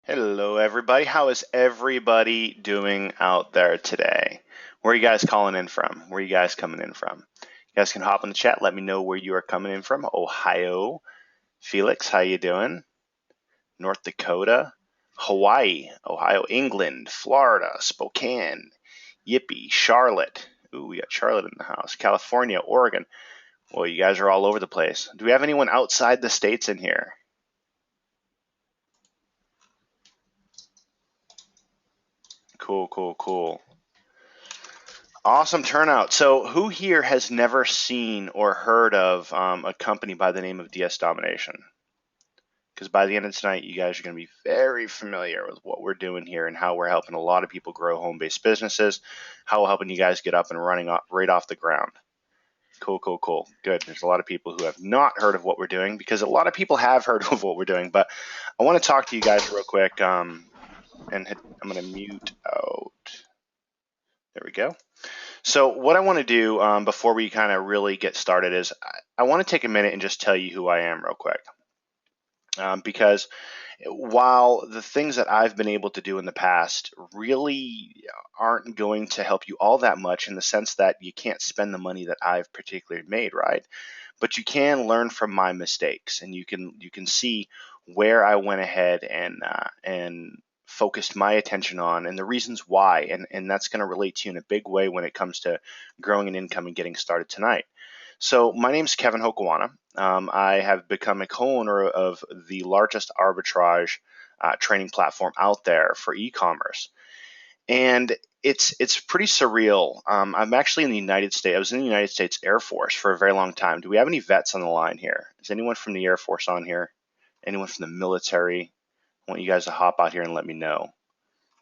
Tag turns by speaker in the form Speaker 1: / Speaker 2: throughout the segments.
Speaker 1: Hello, everybody. How is everybody doing out there today? Where are you guys calling in from? Where are you guys coming in from? You guys can hop in the chat. Let me know where you are coming in from. Ohio. Felix, how you doing? North Dakota. Hawaii. Ohio. England. Florida. Spokane. Yippee. Charlotte. Ooh, we got Charlotte in the house. California. Oregon. Well, you guys are all over the place. Do we have anyone outside the states in here? Cool, cool, cool. Awesome turnout. So, who here has never seen or heard of a company by the name of DS Domination? Because by the end of tonight, you guys are going to be very familiar with what we're doing here and how we're helping a lot of people grow home-based businesses, how we're helping you guys get up and running right off the ground. Cool, cool, cool. Good. There's a lot of people who have not heard of what we're doing because a lot of people have heard of what we're doing. But I want to talk to you guys real quick. And I'm going to mute out. There we go. So what I want to do before we kind of really get started is I want to take a minute and just tell you who I am real quick. Because while the things that I've been able to do in the past really aren't going to help you all that much in the sense that you can't spend the money that I've particularly made, right? But you can learn from my mistakes, and you can see where I went ahead and focused my attention on and the reasons why, and that's going to relate to you in a big way when it comes to growing an income and getting started tonight. So my name is Kevin Hokawana. I have become a co-owner of the largest arbitrage training platform out there for e-commerce, and it's pretty surreal. I'm actually in the United States. I was in the United States Air Force for a very long time. Do we have any vets on the line here? Is anyone from the Air Force on here? Anyone from the military? I want you guys to hop out here and let me know.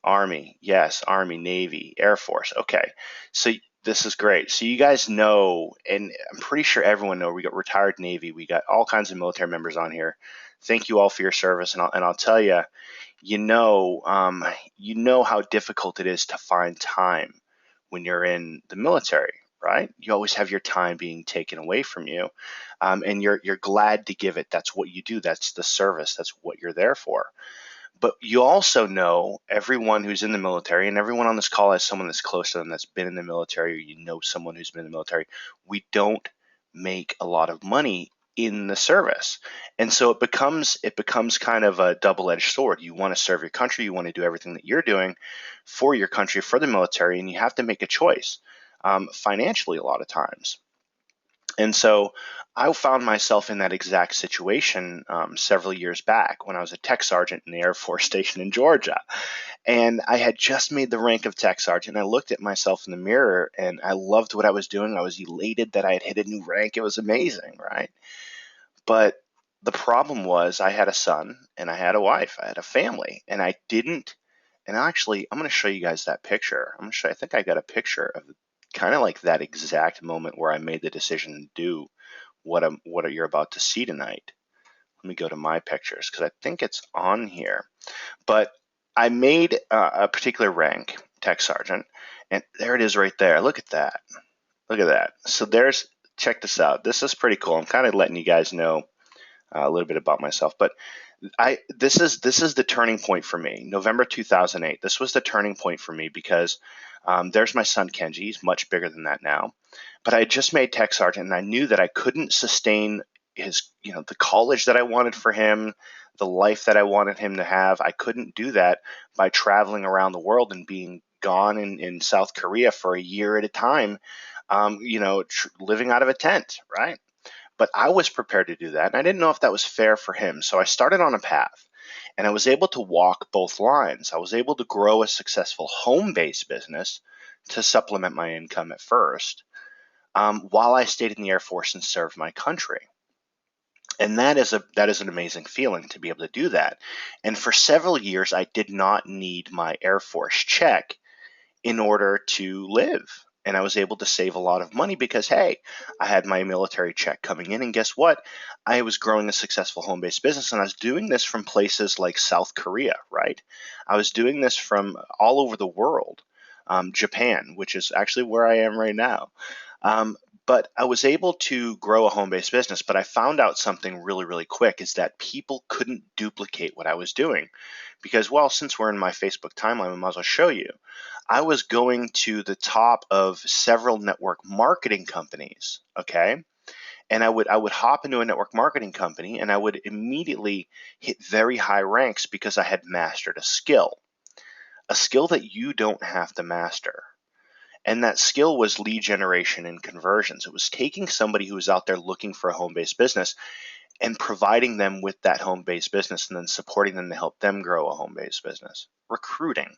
Speaker 1: Army, yes, Army, Navy, Air Force. Okay, so this is great. So you guys know, and I'm pretty sure everyone knows, we got retired Navy, we got all kinds of military members on here. Thank you all for your service, and I'll tell you, you know how difficult it is to find time when you're in the military, right? You always have your time being taken away from you, and you're glad to give it. That's what you do. That's the service. That's what you're there for. But you also know everyone who's in the military, and everyone on this call has someone that's close to them that's been in the military, or you know someone who's been in the military. We don't make a lot of money in the service. And so it becomes kind of a double-edged sword. You want to serve your country, you want to do everything that you're doing for your country, for the military, and you have to make a choice financially a lot of times. And so I found myself in that exact situation several years back when I was a tech sergeant in the Air Force Station in Georgia. And I had just made the rank of tech sergeant. I looked at myself in the mirror and I loved what I was doing. I was elated that I had hit a new rank. It was amazing, right? But the problem was I had a son and I had a wife. I had a family, and I didn't. And actually, I'm going to show you guys that picture. I think I got a picture of kind of like that exact moment where I made the decision to do what you're about to see tonight. Let me go to my pictures because I think it's on here. But I made a particular rank, tech sergeant, and there it is right there. Look at that. Look at that. So check this out. This is pretty cool. I'm kind of letting you guys know a little bit about myself, but this is the turning point for me. November 2008. This was the turning point for me because there's my son Kenji. He's much bigger than that now, but I had just made tech sergeant, and I knew that I couldn't sustain the college that I wanted for him, the life that I wanted him to have. I couldn't do that by traveling around the world and being gone in South Korea for a year at a time, living out of a tent, right? But I was prepared to do that, and I didn't know if that was fair for him. So I started on a path, and I was able to walk both lines. I was able to grow a successful home-based business to supplement my income at first, while I stayed in the Air Force and served my country. And that is an amazing feeling to be able to do that. And for several years, I did not need my Air Force check in order to live. And I was able to save a lot of money because, hey, I had my military check coming in. And guess what? I was growing a successful home-based business, and I was doing this from places like South Korea, right? I was doing this from all over the world, Japan, which is actually where I am right now. But I was able to grow a home-based business, but I found out something really, really quick is that people couldn't duplicate what I was doing because, well, since we're in my Facebook timeline, I might as well show you. I was going to the top of several network marketing companies, okay? And I would hop into a network marketing company and I would immediately hit very high ranks because I had mastered a skill that you don't have to master. And that skill was lead generation and conversions. It was taking somebody who was out there looking for a home-based business and providing them with that home-based business and then supporting them to help them grow a home-based business. Recruiting,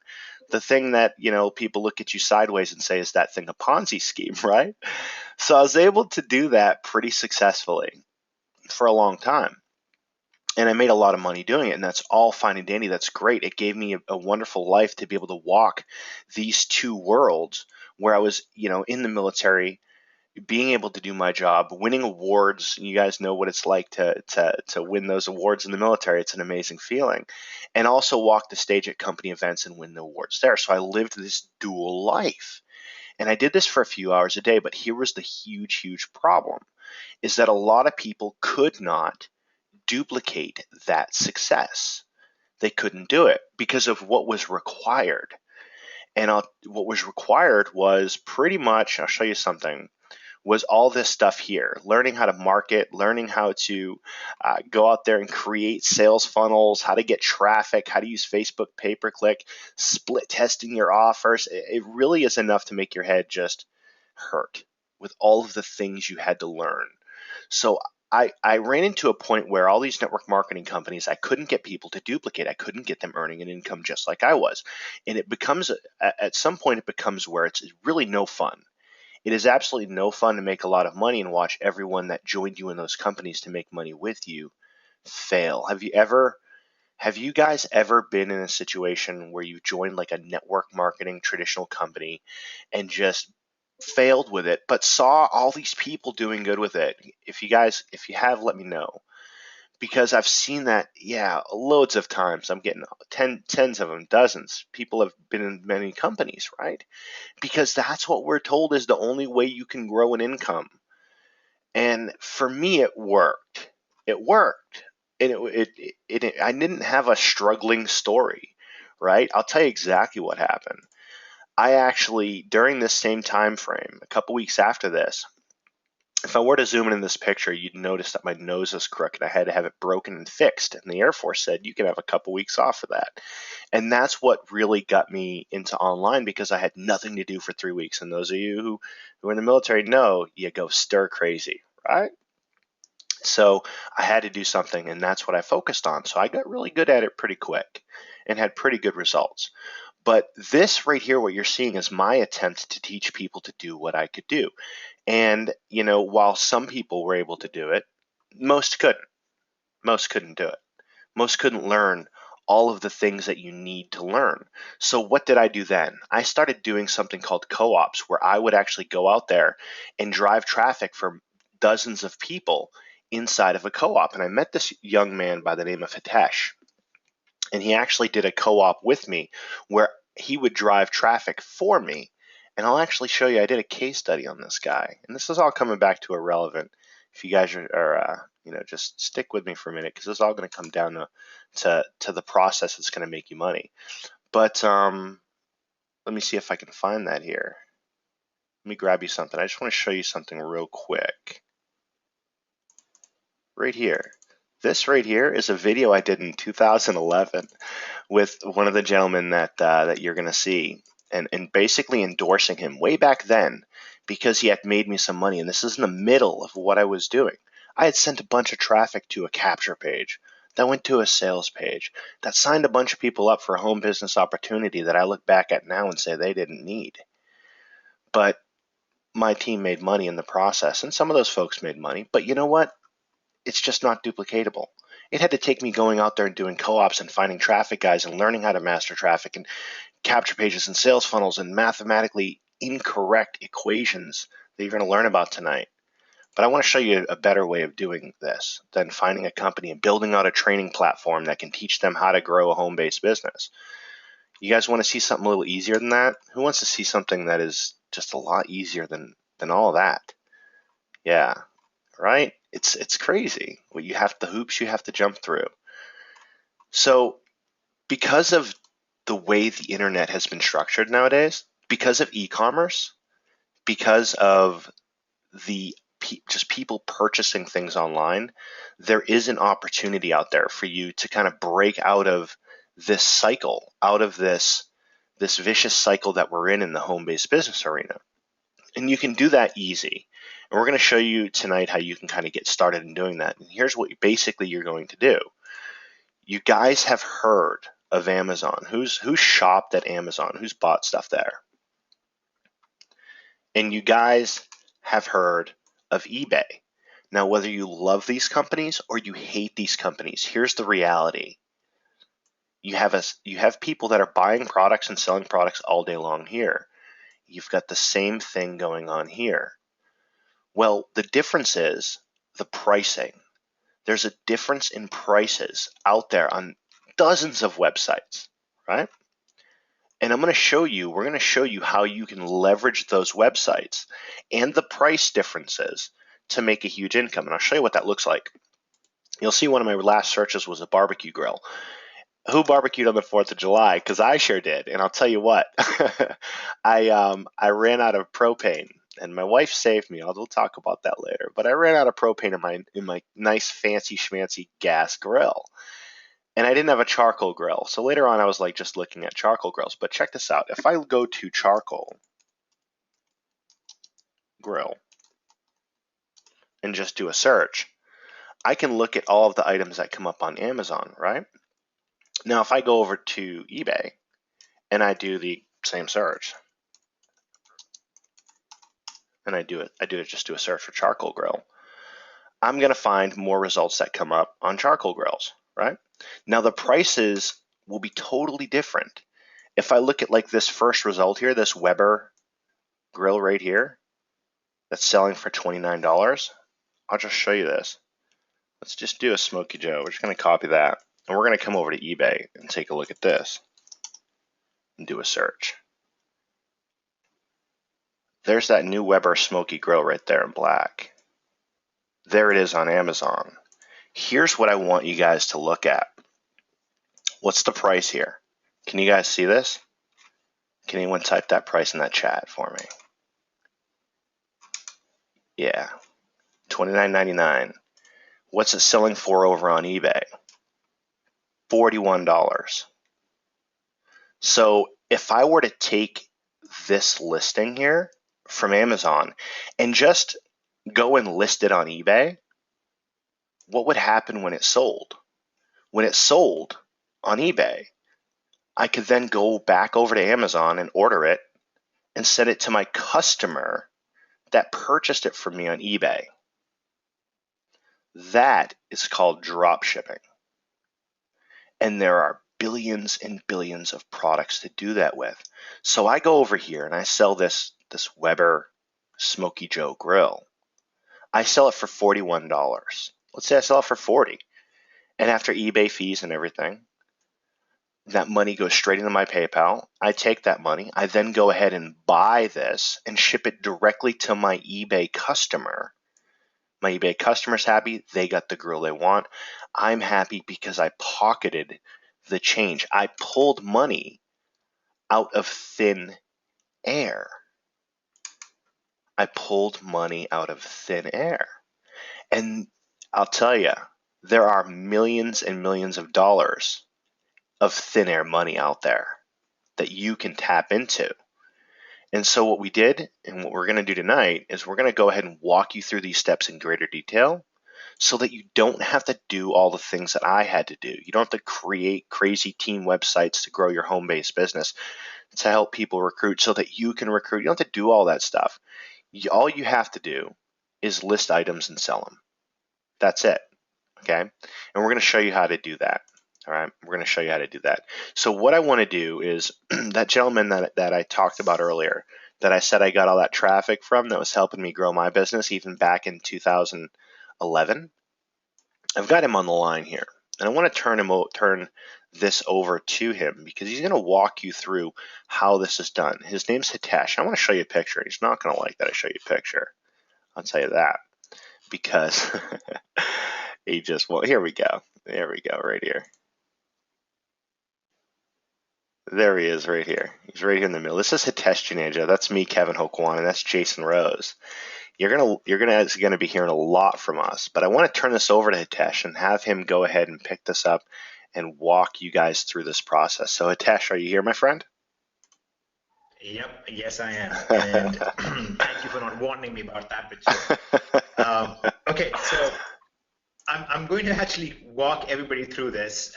Speaker 1: the thing that, people look at you sideways and say, is that thing a Ponzi scheme, right? So I was able to do that pretty successfully for a long time. And I made a lot of money doing it, and that's all fine and dandy. That's great. It gave me a wonderful life to be able to walk these two worlds where I was, in the military, being able to do my job, winning awards. You guys know what it's like to win those awards in the military. It's an amazing feeling. And also walk the stage at company events and win the awards there. So I lived this dual life. And I did this for a few hours a day, but here was the huge, huge problem, is that a lot of people could not duplicate that success. They couldn't do it because of what was required. And what was required was pretty much, I'll show you something, was all this stuff here, learning how to market, learning how to go out there and create sales funnels, how to get traffic, how to use Facebook pay-per-click, split testing your offers. It really is enough to make your head just hurt with all of the things you had to learn. So I ran into a point where all these network marketing companies, I couldn't get people to duplicate. I couldn't get them earning an income just like I was. And it becomes, at some point, it becomes where it's really no fun. It is absolutely no fun to make a lot of money and watch everyone that joined you in those companies to make money with you fail. Have you guys ever been in a situation where you joined like a network marketing traditional company and just failed with it, but saw all these people doing good with it? If you have, let me know. Because I've seen that, loads of times. I'm getting tens of them, dozens. People have been in many companies, right? Because that's what we're told is the only way you can grow an income. And for me, it worked. It worked. And I didn't have a struggling story, right? I'll tell you exactly what happened. I actually, during this same time frame, a couple weeks after this, if I were to zoom in this picture, you'd notice that my nose is crooked. I had to have it broken and fixed. And the Air Force said, you can have a couple weeks off for that. And that's what really got me into online, because I had nothing to do for 3 weeks. And those of you who are in the military know you go stir crazy, right? So I had to do something, and that's what I focused on. So I got really good at it pretty quick and had pretty good results. But this right here, what you're seeing, is my attempt to teach people to do what I could do. And, while some people were able to do it, most couldn't. Most couldn't do it. Most couldn't learn all of the things that you need to learn. So what did I do then? I started doing something called co-ops, where I would actually go out there and drive traffic for dozens of people inside of a co-op. And I met this young man by the name of Hitesh. And he actually did a co-op with me where he would drive traffic for me. And I'll actually show you, I did a case study on this guy. And this is all coming back to irrelevant. If you guys are just stick with me for a minute, because this is all going to come down to the process that's going to make you money. But let me see if I can find that here. Let me grab you something. I just want to show you something real quick. Right here. This right here is a video I did in 2011 with one of the gentlemen that you're going to see, and basically endorsing him way back then because he had made me some money. And this is in the middle of what I was doing. I had sent a bunch of traffic to a capture page that went to a sales page that signed a bunch of people up for a home business opportunity that I look back at now and say they didn't need. But my team made money in the process, and some of those folks made money. But you know what? It's just not duplicatable. It had to take me going out there and doing co-ops and finding traffic guys and learning how to master traffic and capture pages and sales funnels and mathematically incorrect equations that you're going to learn about tonight. But I want to show you a better way of doing this than finding a company and building out a training platform that can teach them how to grow a home-based business. You guys want to see something a little easier than that? Who wants to see something that is just a lot easier than all of that? Yeah, right? It's crazy what you have, the hoops you have to jump through. So because of the way the internet has been structured nowadays, because of e-commerce, because of the just people purchasing things online, there is an opportunity out there for you to kind of break out of this cycle, out of this vicious cycle that we're in the home-based business arena. And you can do that easy. And we're going to show you tonight how you can kind of get started in doing that. And here's what basically you're going to do. You guys have heard of Amazon. Who's shopped at Amazon? Who's bought stuff there? And you guys have heard of eBay. Now, whether you love these companies or you hate these companies, here's the reality. You have people that are buying products and selling products all day long here. You've got the same thing going on here. Well, the difference is the pricing. There's a difference in prices out there on dozens of websites, right? And we're going to show you how you can leverage those websites and the price differences to make a huge income. And I'll show you what that looks like. You'll see one of my last searches was a barbecue grill. Who barbecued on the 4th of July? Because I sure did. And I'll tell you what, I ran out of propane, and my wife saved me. We'll talk about that later. But I ran out of propane in my nice fancy schmancy gas grill. And I didn't have a charcoal grill. So later on, I was like just looking at charcoal grills. But check this out. If I go to charcoal grill and just do a search, I can look at all of the items that come up on Amazon, right? Now, if I go over to eBay and I do the same search, and just do a search for charcoal grill, I'm going to find more results that come up on charcoal grills, right? Now, the prices will be totally different. If I look at like this first result here, this Weber grill right here, that's selling for $29, I'll just show you this. Let's just do a Smoky Joe. We're just going to copy that. And we're going to come over to eBay and take a look at this and do a search. There's that new Weber Smoky Grill right there in black. There it is on Amazon. Here's what I want you guys to look at. What's the price here? Can you guys see this? Can anyone type that price in that chat for me? Yeah, $29.99. What's it selling for over on eBay? $41. So if I were to take this listing here from Amazon and just go and list it on eBay, what would happen when it sold? When it sold on eBay, I could then go back over to Amazon and order it and send it to my customer that purchased it from me on eBay. That is called drop shipping. And there are billions and billions of products to do that with. So I go over here and I sell this Weber Smoky Joe grill. I sell it for $41. Let's say I sell it for $40. And after eBay fees and everything, that money goes straight into my PayPal. I take that money. I then go ahead and buy this and ship it directly to my eBay customer. My eBay customer's happy. They got the grill they want. I'm happy because I pocketed the change. I pulled money out of thin air. I pulled money out of thin air. And I'll tell you, there are millions and millions of dollars of thin air money out there that you can tap into. And so what we did and what we're going to do tonight is we're going to go ahead and walk you through these steps in greater detail so that you don't have to do all the things that I had to do. You don't have to create crazy team websites to grow your home-based business, to help people recruit so that you can recruit. You don't have to do all that stuff. All you have to do is list items and sell them. That's it, okay? And we're going to show you how to do that. All right, we're going to show you how to do that. So what I want to do is that gentleman that I talked about earlier, that I said I got all that traffic from, that was helping me grow my business even back in 2011. I've got him on the line here, and I want to turn this over to him because he's going to walk you through how this is done. His name's Hitesh. I want to show you a picture. He's not going to like that I show you a picture. I'll tell you that. because he just won't. Here we go. There we go, right here. There he is right here. He's right here in the middle. This is Hitesh Janeja. That's me, Kevin Hokwan, and that's Jason Rose. You're gonna be hearing a lot from us, but I want to turn this over to Hitesh and have him go ahead and pick this up and walk you guys through this process. So Hitesh, are you here, my friend?
Speaker 2: Yep, yes I am. And thank you for not warning me about that picture. Okay, so I'm going to actually walk everybody through this.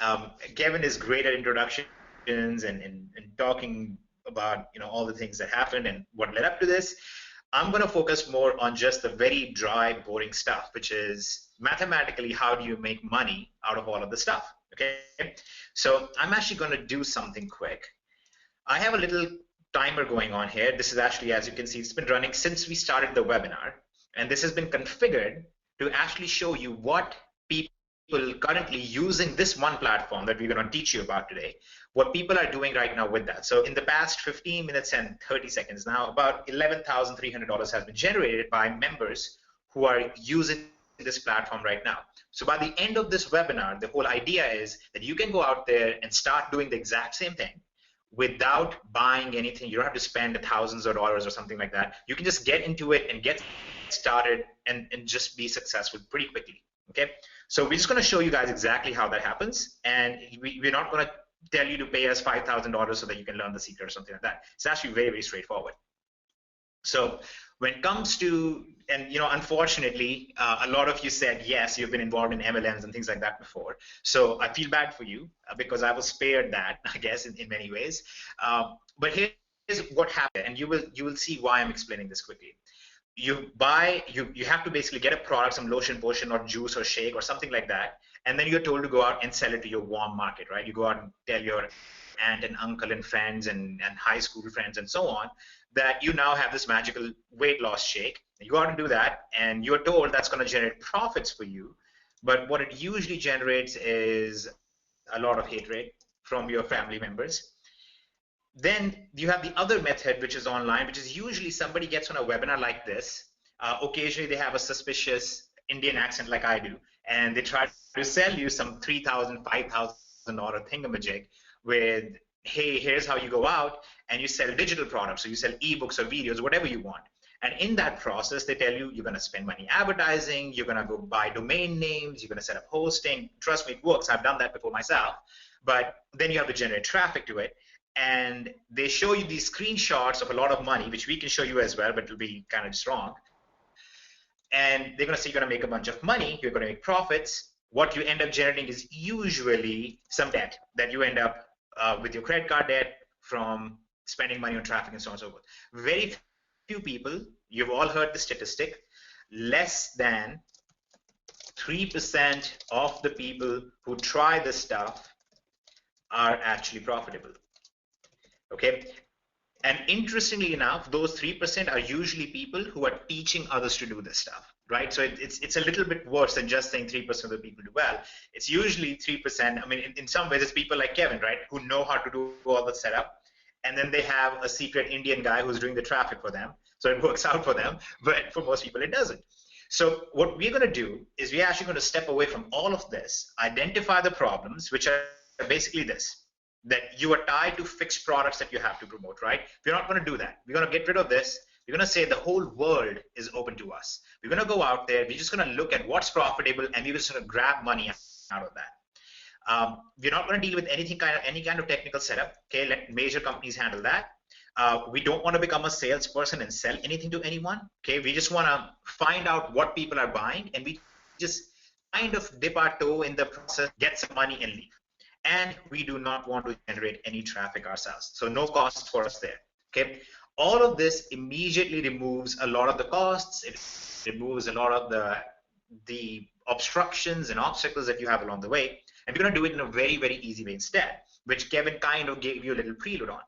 Speaker 2: Kevin is great at introductions and talking about all the things that happened and what led up to this. I'm going to focus more on just the very dry, boring stuff, which is mathematically how do you make money out of all of the stuff. Okay, so I'm actually going to do something quick. I have a little timer going on here. This is actually, as you can see, it's been running since we started the webinar, and this has been configured to actually show you what people currently using this one platform that we're going to teach you about today, what people are doing right now with that. So in the past 15 minutes and 30 seconds now, about $11,300 has been generated by members who are using this platform right now. So by the end of this webinar, the whole idea is that you can go out there and start doing the exact same thing without buying anything. You don't have to spend thousands of dollars or something like that. You can just get into it and get started and just be successful pretty quickly. Okay, so we're just going to show you guys exactly how that happens, and we're not going to tell you to pay us $5,000 so that you can learn the secret or something like that. It's actually very, very straightforward. So when it comes to, and unfortunately, a lot of you said yes, you've been involved in MLMs and things like that before. So I feel bad for you because I was spared that, I guess, in many ways. But here's what happened, and you will see why I'm explaining this quickly. You have to basically get a product, some lotion, potion, or juice, or shake, or something like that, and then you're told to go out and sell it to your warm market, right? You go out and tell your aunt and uncle and friends and high school friends and so on that you now have this magical weight loss shake. You go out and do that, and you're told that's going to generate profits for you, but what it usually generates is a lot of hatred from your family members. Then you have the other method, which is online, which is usually somebody gets on a webinar like this. Occasionally, they have a suspicious Indian accent like I do, and they try to sell you some $3,000, $5,000 thingamajig with, hey, here's how you go out and you sell digital products. So you sell ebooks or videos, whatever you want. And in that process, they tell you you're going to spend money advertising, you're going to go buy domain names, you're going to set up hosting. Trust me, it works. I've done that before myself. But then you have to generate traffic to it. And they show you these screenshots of a lot of money, which we can show you as well, but it'll be kind of strong. And they're going to say you're going to make a bunch of money, you're going to make profits. What you end up generating is usually some debt that you end up with your credit card debt from spending money on traffic and so on and so forth. Very few people, you've all heard the statistic, less than 3% of the people who try this stuff are actually profitable. Okay, and interestingly enough, those 3% are usually people who are teaching others to do this stuff, right? So it's a little bit worse than just saying 3% of the people do well. It's usually 3%. I mean, in some ways, it's people like Kevin, right, who know how to do all the setup, and then they have a secret Indian guy who's doing the traffic for them, so it works out for them, but for most people, it doesn't. So what we're going to do is we're actually going to step away from all of this, identify the problems, which are basically this, that you are tied to fixed products that you have to promote, right? We're not going to do that. We're going to get rid of this. We're going to say the whole world is open to us. We're going to go out there. We're just going to look at what's profitable, and we're just going to grab money out of that. We're not going to deal with any kind of technical setup. Okay, let major companies handle that. We don't want to become a salesperson and sell anything to anyone. Okay, we just want to find out what people are buying, and we just kind of dip our toe in the process, get some money, and leave. And we do not want to generate any traffic ourselves. So no costs for us there. Okay. All of this immediately removes a lot of the costs. It removes a lot of the obstructions and obstacles that you have along the way. And we're going to do it in a very, very easy way instead, which Kevin kind of gave you a little prelude on.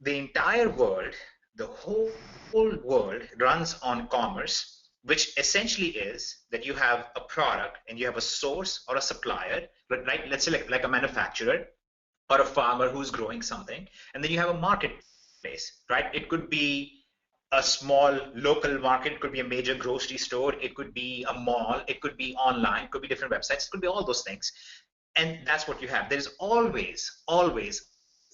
Speaker 2: The entire world, the whole world runs on commerce, which essentially is that you have a product and you have a source or a supplier, right? Let's say like a manufacturer or a farmer who's growing something, and then you have a marketplace, right? It could be a small local market, it could be a major grocery store, it could be a mall, it could be online, it could be different websites, it could be all those things. And that's what you have. There's always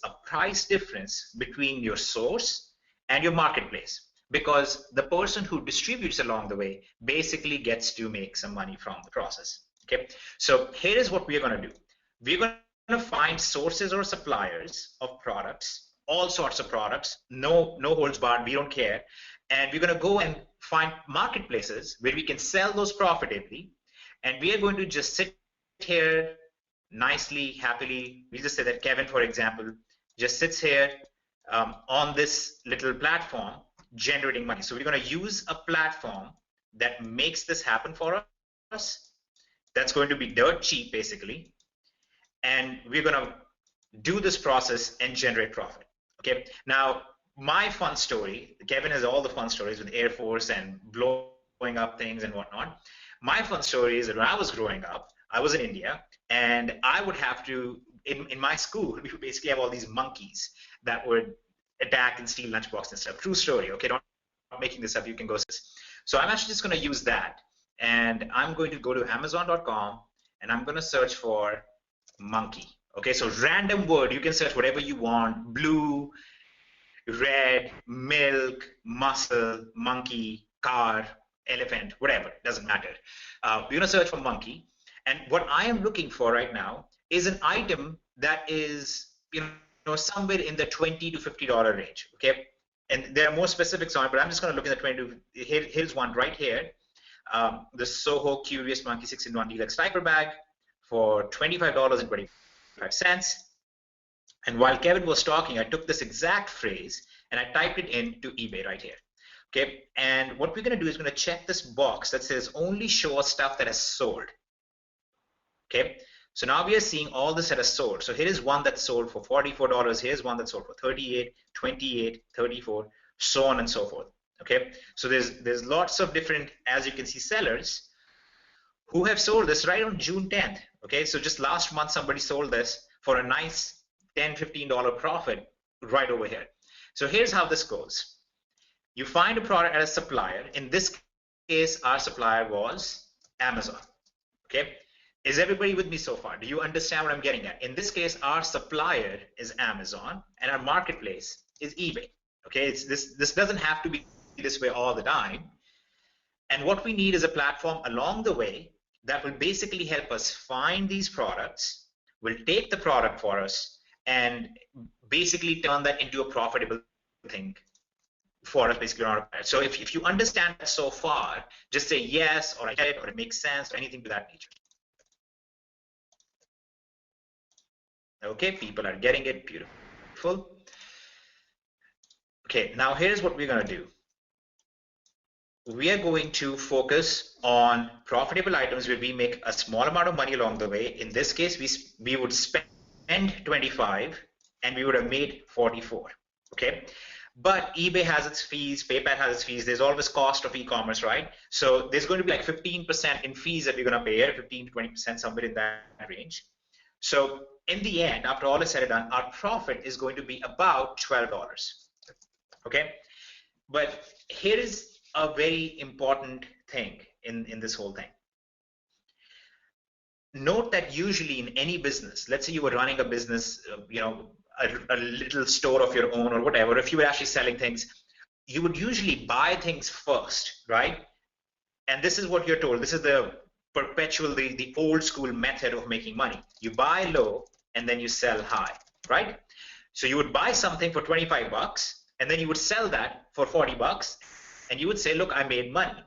Speaker 2: a price difference between your source and your marketplace, because the person who distributes along the way basically gets to make some money from the process. Okay, so here is what we're going to do. We're going to find sources or suppliers of products, all sorts of products, no holds barred, we don't care. And we're going to go and find marketplaces where we can sell those profitably. And we are going to just sit here nicely, happily. We just say that Kevin, for example, just sits here on this little platform generating money. So we're going to use a platform that makes this happen for us. That's going to be dirt cheap, basically. And we're going to do this process and generate profit. Okay. Now, my fun story, Kevin has all the fun stories with Air Force and blowing up things and whatnot. My fun story is that when I was growing up, I was in India, and I would have to, in my school, we would basically have all these monkeys that would attack and steal lunchbox and stuff. True story. Okay, don't making this up. You can go. So I'm actually just going to use that, and I'm going to go to Amazon.com, and I'm going to search for monkey. Okay, so random word. You can search whatever you want: blue, red, milk, muscle, monkey, car, elephant, whatever. Doesn't matter. We're going to search for monkey. And what I am looking for right now is an item that is, somewhere in the $20 to $50 range. Okay, and there are more specifics on it, but I'm just going to look at the 20 to. Here's one right here. The Soho Curious Monkey 6-in-1 Deluxe diaper bag for $25.25. And while Kevin was talking, I took this exact phrase and I typed it into eBay right here. Okay, and what we're going to do is we're going to check this box that says only show us stuff that has sold. Okay, so now we are seeing all this that has sold. So here is one that sold for $44. Here's one that sold for $38, $28, $34, so on and so forth. Okay, so there's lots of different, as you can see, sellers who have sold this right on June 10th. Okay, so just last month somebody sold this for a nice $10, $15 profit right over here. So here's how this goes. You find a product at a supplier. In this case, our supplier was Amazon. Okay. Is everybody with me so far? Do you understand what I'm getting at? In this case, our supplier is Amazon and our marketplace is eBay. Okay, this doesn't have to be this way all the time. And what we need is a platform along the way that will basically help us find these products, will take the product for us, and basically turn that into a profitable thing for us, basically. So if you understand that so far, just say yes, or I get it, or it makes sense, or anything to that nature. Okay, people are getting it. Beautiful. Okay, now here's what we're going to do. We are going to focus on profitable items where we make a small amount of money along the way. In this case, we would spend 25 and we would have made 44. Okay, but eBay has its fees, PayPal has its fees. There's always cost of e-commerce, right? So there's going to be like 15% in fees that we're going to pay here, 15 to 20%, somewhere in that range. So in the end, after all is said and done, our profit is going to be about $12. Okay, but here is a very important thing in this whole thing. Note that usually in any business, let's say you were running a business, a little store of your own or whatever, if you were actually selling things, you would usually buy things first, right? And this is what you're told. This is the perpetual, the old school method of making money. You buy low and then you sell high, right? So you would buy something for 25 bucks and then you would sell that for 40 bucks and you would say, look, I made money.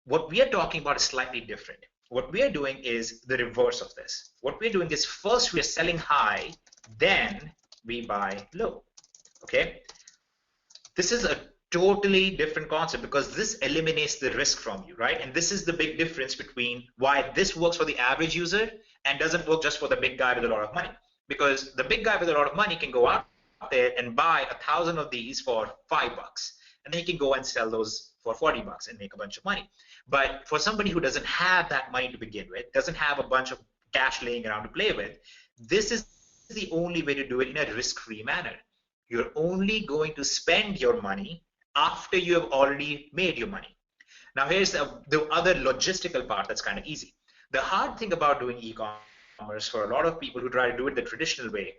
Speaker 2: What we are talking about is slightly different. What we are doing is the reverse of this. What we're doing is first we are selling high, then we buy low, okay? This is a totally different concept because this eliminates the risk from you, right? And this is the big difference between why this works for the average user and doesn't work just for the big guy with a lot of money. Because the big guy with a lot of money can go out there and buy 1,000 of these for 5 bucks. And then he can go and sell those for 40 bucks and make a bunch of money. But for somebody who doesn't have that money to begin with, doesn't have a bunch of cash laying around to play with, this is the only way to do it in a risk-free manner. You're only going to spend your money after you have already made your money. Now here's the other logistical part that's kind of easy. The hard thing about doing e-commerce for a lot of people who try to do it the traditional way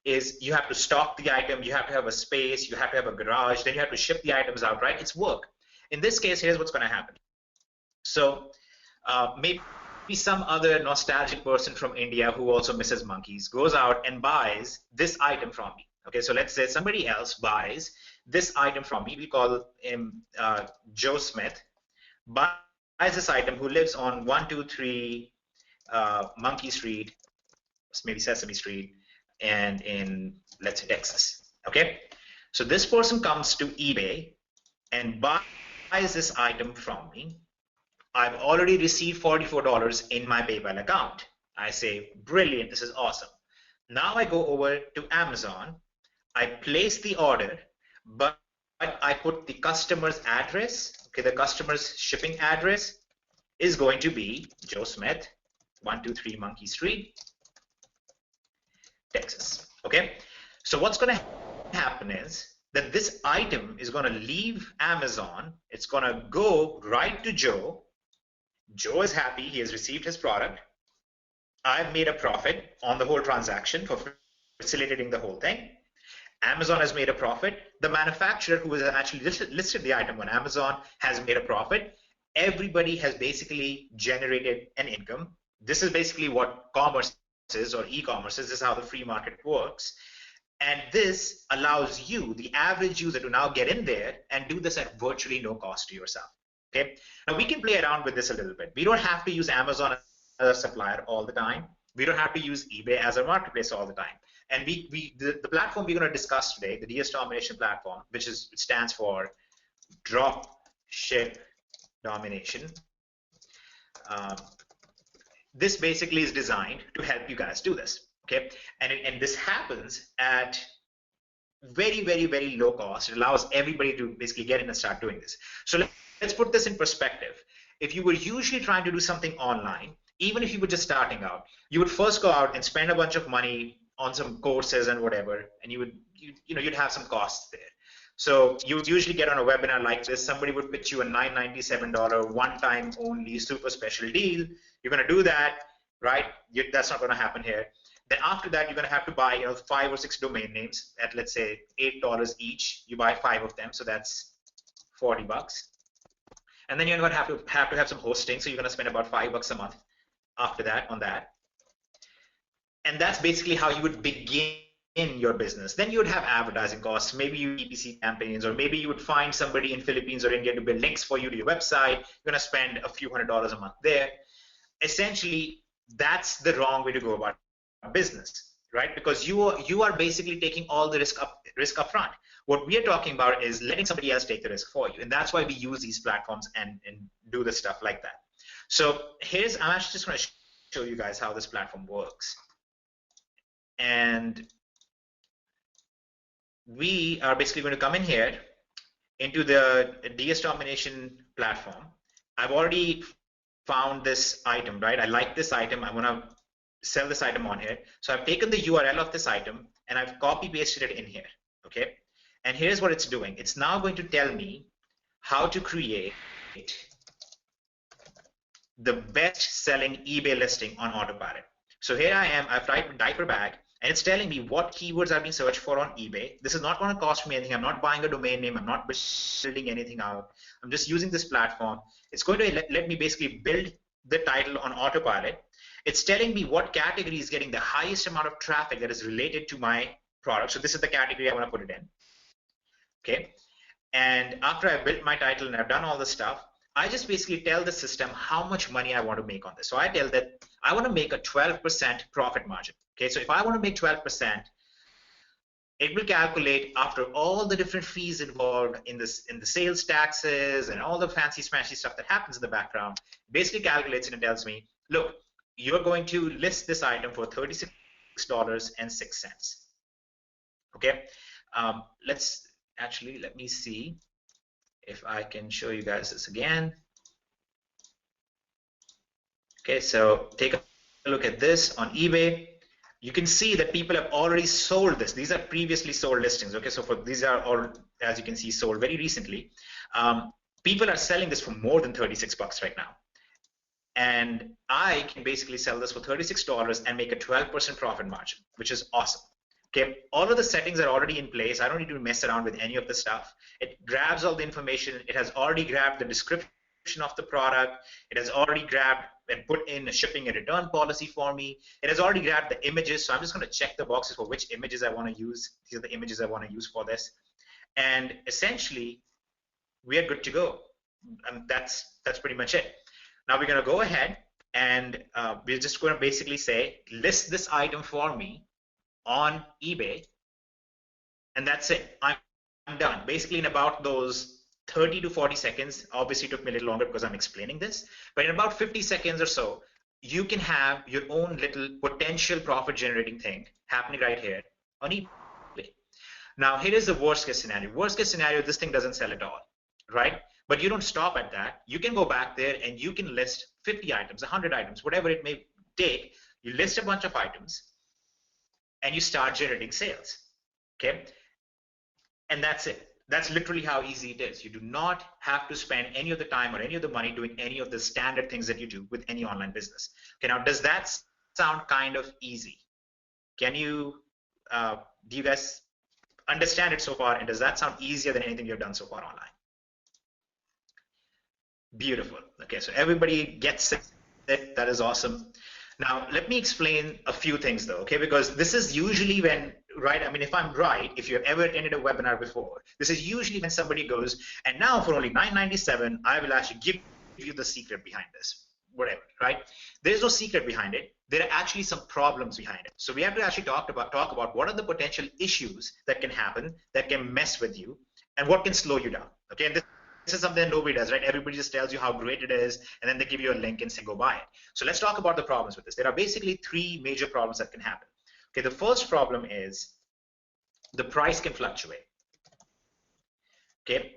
Speaker 2: is you have to stock the item, you have to have a space, you have to have a garage, then you have to ship the items out, right? It's work. In this case, here's what's going to happen. So maybe some other nostalgic person from India who also misses monkeys goes out and buys this item from me. Okay, so let's say somebody else buys this item from me. We call him Joe Smith. Buys this item, who lives on 123 Monkey Street, maybe Sesame Street, and in, let's say, Texas. Okay, so this person comes to eBay and buys this item from me. I've already received $44 in my PayPal account. I say, brilliant, this is awesome. Now I go over to Amazon, I place the order, but I put the customer's address. Okay, the customer's shipping address is going to be Joe Smith, 123 Monkey Street, Texas. Okay, so what's going to happen is that this item is going to leave Amazon. It's going to go right to Joe. Joe is happy. He has received his product. I've made a profit on the whole transaction for facilitating the whole thing. Amazon has made a profit. The manufacturer who has actually listed the item on Amazon has made a profit. Everybody has basically generated an income. This is basically what commerce is, or e-commerce is. This is how the free market works. And this allows you, the average user, to now get in there and do this at virtually no cost to yourself. Okay. Now we can play around with this a little bit. We don't have to use Amazon as a supplier all the time. We don't have to use eBay as a marketplace all the time. And the platform we're going to discuss today, the DS Domination platform, which stands for Drop Ship Domination. This basically is designed to help you guys do this. Okay, and this happens at very, very, very low cost. It allows everybody to basically get in and start doing this. So let's put this in perspective. If you were usually trying to do something online, even if you were just starting out, you would first go out and spend a bunch of money on some courses and whatever, and you'd have some costs there. So you would usually get on a webinar like this. Somebody would pitch you a $997 one-time only super special deal. You're going to do that, right? That's not going to happen here. Then after that, you're going to have to buy 5 or 6 domain names at, let's say, $8 each. You buy 5 of them, so that's $40. And then you're going to have some hosting, so you're going to spend about $5 a month after that on that. And that's basically how you would begin your business. Then you would have advertising costs, maybe you PPC campaigns, or maybe you would find somebody in Philippines or India to build links for you to your website. You're going to spend a few $100s a month there. Essentially, that's the wrong way to go about business, right? Because you are basically taking all the risk up front. What we are talking about is letting somebody else take the risk for you, and that's why we use these platforms and do the stuff like that. So I'm actually just going to show you guys how this platform works. And we are basically going to come in here into the DS Domination platform. I've already found this item, right? I like this item. I want to sell this item on here. So I've taken the URL of this item and I've copy pasted it in here. Okay. And here's what it's doing. It's now going to tell me how to create the best selling eBay listing on autopilot. So here I am, I've typed diaper bag, and it's telling me what keywords I've been searched for on eBay. This is not going to cost me anything. I'm not buying a domain name. I'm not building anything out. I'm just using this platform. It's going to let me basically build the title on autopilot. It's telling me what category is getting the highest amount of traffic that is related to my product. So this is the category I want to put it in. Okay. And after I've built my title and I've done all the stuff, I just basically tell the system how much money I want to make on this. So I tell that I want to make a 12% profit margin. Okay, so if I want to make 12%, it will calculate after all the different fees involved in the sales taxes and all the fancy smashy stuff that happens in the background. Basically calculates it and tells me, look, you're going to list this item for $36.06. Okay, let me see if I can show you guys this again. Okay, so take a look at this on eBay. you can see that people have already sold this. These are previously sold listings. Okay, so these are all, as you can see, sold very recently. People are selling this for more than 36 bucks right now. And I can basically sell this for $36 and make a 12% profit margin, which is awesome. Okay, all of the settings are already in place. I don't need to mess around with any of the stuff. It grabs all the information. It has already grabbed the description of the product. It has already grabbed and put in a shipping and return policy for me. It has already grabbed the images. So I'm just going to check the boxes for which images I want to use. These are the images I want to use for this. And essentially, we are good to go. And that's pretty much it. Now we're going to go ahead and we're just going to basically say, list this item for me on eBay, and that's it. I'm done. Basically, in about those 30 to 40 seconds, obviously it took me a little longer because I'm explaining this, but in about 50 seconds or so, you can have your own little potential profit generating thing happening right here on eBay. Now, here is the worst case scenario. Worst case scenario, this thing doesn't sell at all, right? But you don't stop at that. You can go back there and you can list 50 items, 100 items, whatever it may take. You list a bunch of items and you start generating sales, okay? And that's it. That's literally how easy it is. You do not have to spend any of the time or any of the money doing any of the standard things that you do with any online business. Okay, now does that sound kind of easy? Can you, do you guys understand it so far? And does that sound easier than anything you've done so far online? Beautiful. Okay, so everybody gets it. That is awesome. Now, let me explain a few things though, okay? Because this is usually when, right, I mean, if I'm right, if you've ever attended a webinar before, this is usually when somebody goes, and now for only $9.97, I will actually give you the secret behind this, whatever, right? There's no secret behind it. There are actually some problems behind it. So we have to actually talk about what are the potential issues that can happen, that can mess with you, and what can slow you down, okay? And this is something that nobody does, right? Everybody just tells you how great it is, and then they give you a link and say, go buy it. So let's talk about the problems with this. There are basically three major problems that can happen. Okay, the first problem is the price can fluctuate. Okay,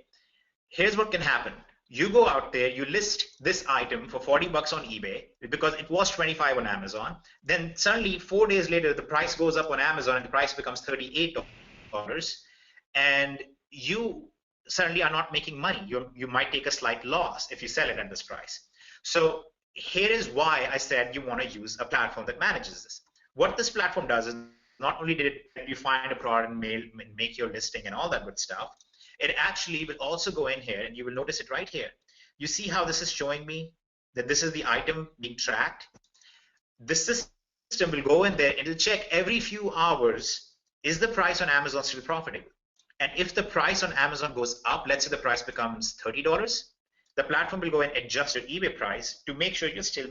Speaker 2: here's what can happen. You go out there, you list this item for 40 bucks on eBay because it was 25 on Amazon. Then suddenly 4 days later, the price goes up on Amazon and the price becomes $38. And you suddenly are not making money. You might take a slight loss if you sell it at this price. So here is why I said you want to use a platform that manages this. What this platform does is not only did it help you find a product and make your listing and all that good stuff, it actually will also go in here and you will notice it right here. You see how this is showing me that this is the item being tracked? This system will go in there and it'll check every few hours, is the price on Amazon still profitable? And if the price on Amazon goes up, let's say the price becomes $30, the platform will go and adjust your eBay price to make sure you're still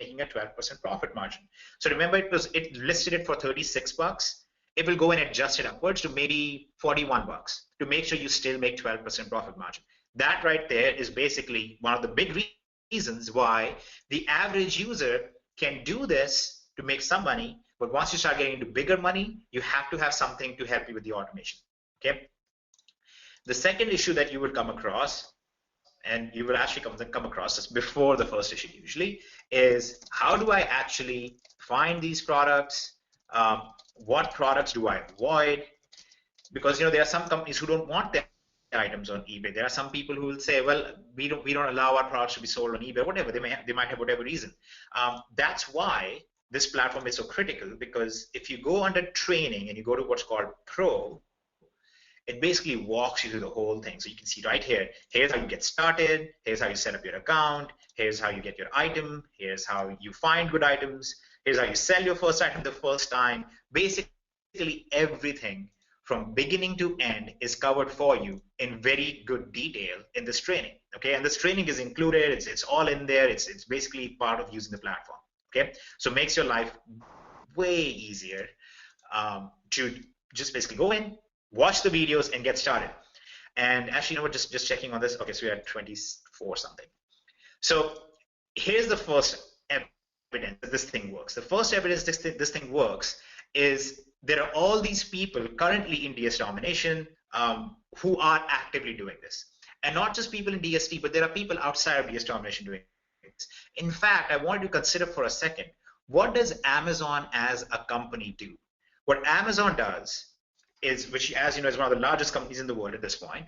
Speaker 2: making a 12% profit margin. So remember, it listed it for 36 bucks. It will go and adjust it upwards to maybe 41 bucks to make sure you still make 12% profit margin. That right there is basically one of the big reasons why the average user can do this to make some money. But once you start getting into bigger money, you have to have something to help you with the automation. Okay. The second issue that you will come across, and you will actually come across this before the first issue usually, is how do I actually find these products? What products do I avoid? Because there are some companies who don't want their items on eBay. There are some people who will say, well, we don't allow our products to be sold on eBay, whatever. They might have whatever reason. That's why this platform is so critical, because if you go under training and you go to what's called Pro, it basically walks you through the whole thing. So you can see right here, here's how you get started, here's how you set up your account, here's how you get your item, here's how you find good items, here's how you sell your first item the first time. Basically everything from beginning to end is covered for you in very good detail in this training. Okay, and this training is included, it's all in there, it's basically part of using the platform. Okay, so it makes your life way easier to just basically go in, watch the videos and get started. And actually, just checking on this. Okay, so we're at 24 something. So here's the first evidence that this thing works. The first evidence this thing works is there are all these people currently in DS Domination who are actively doing this. And not just people in DSD, but there are people outside of DS Domination doing this. In fact, I wanted to consider for a second, what does Amazon as a company do? What Amazon does is, which as you know is one of the largest companies in the world at this point,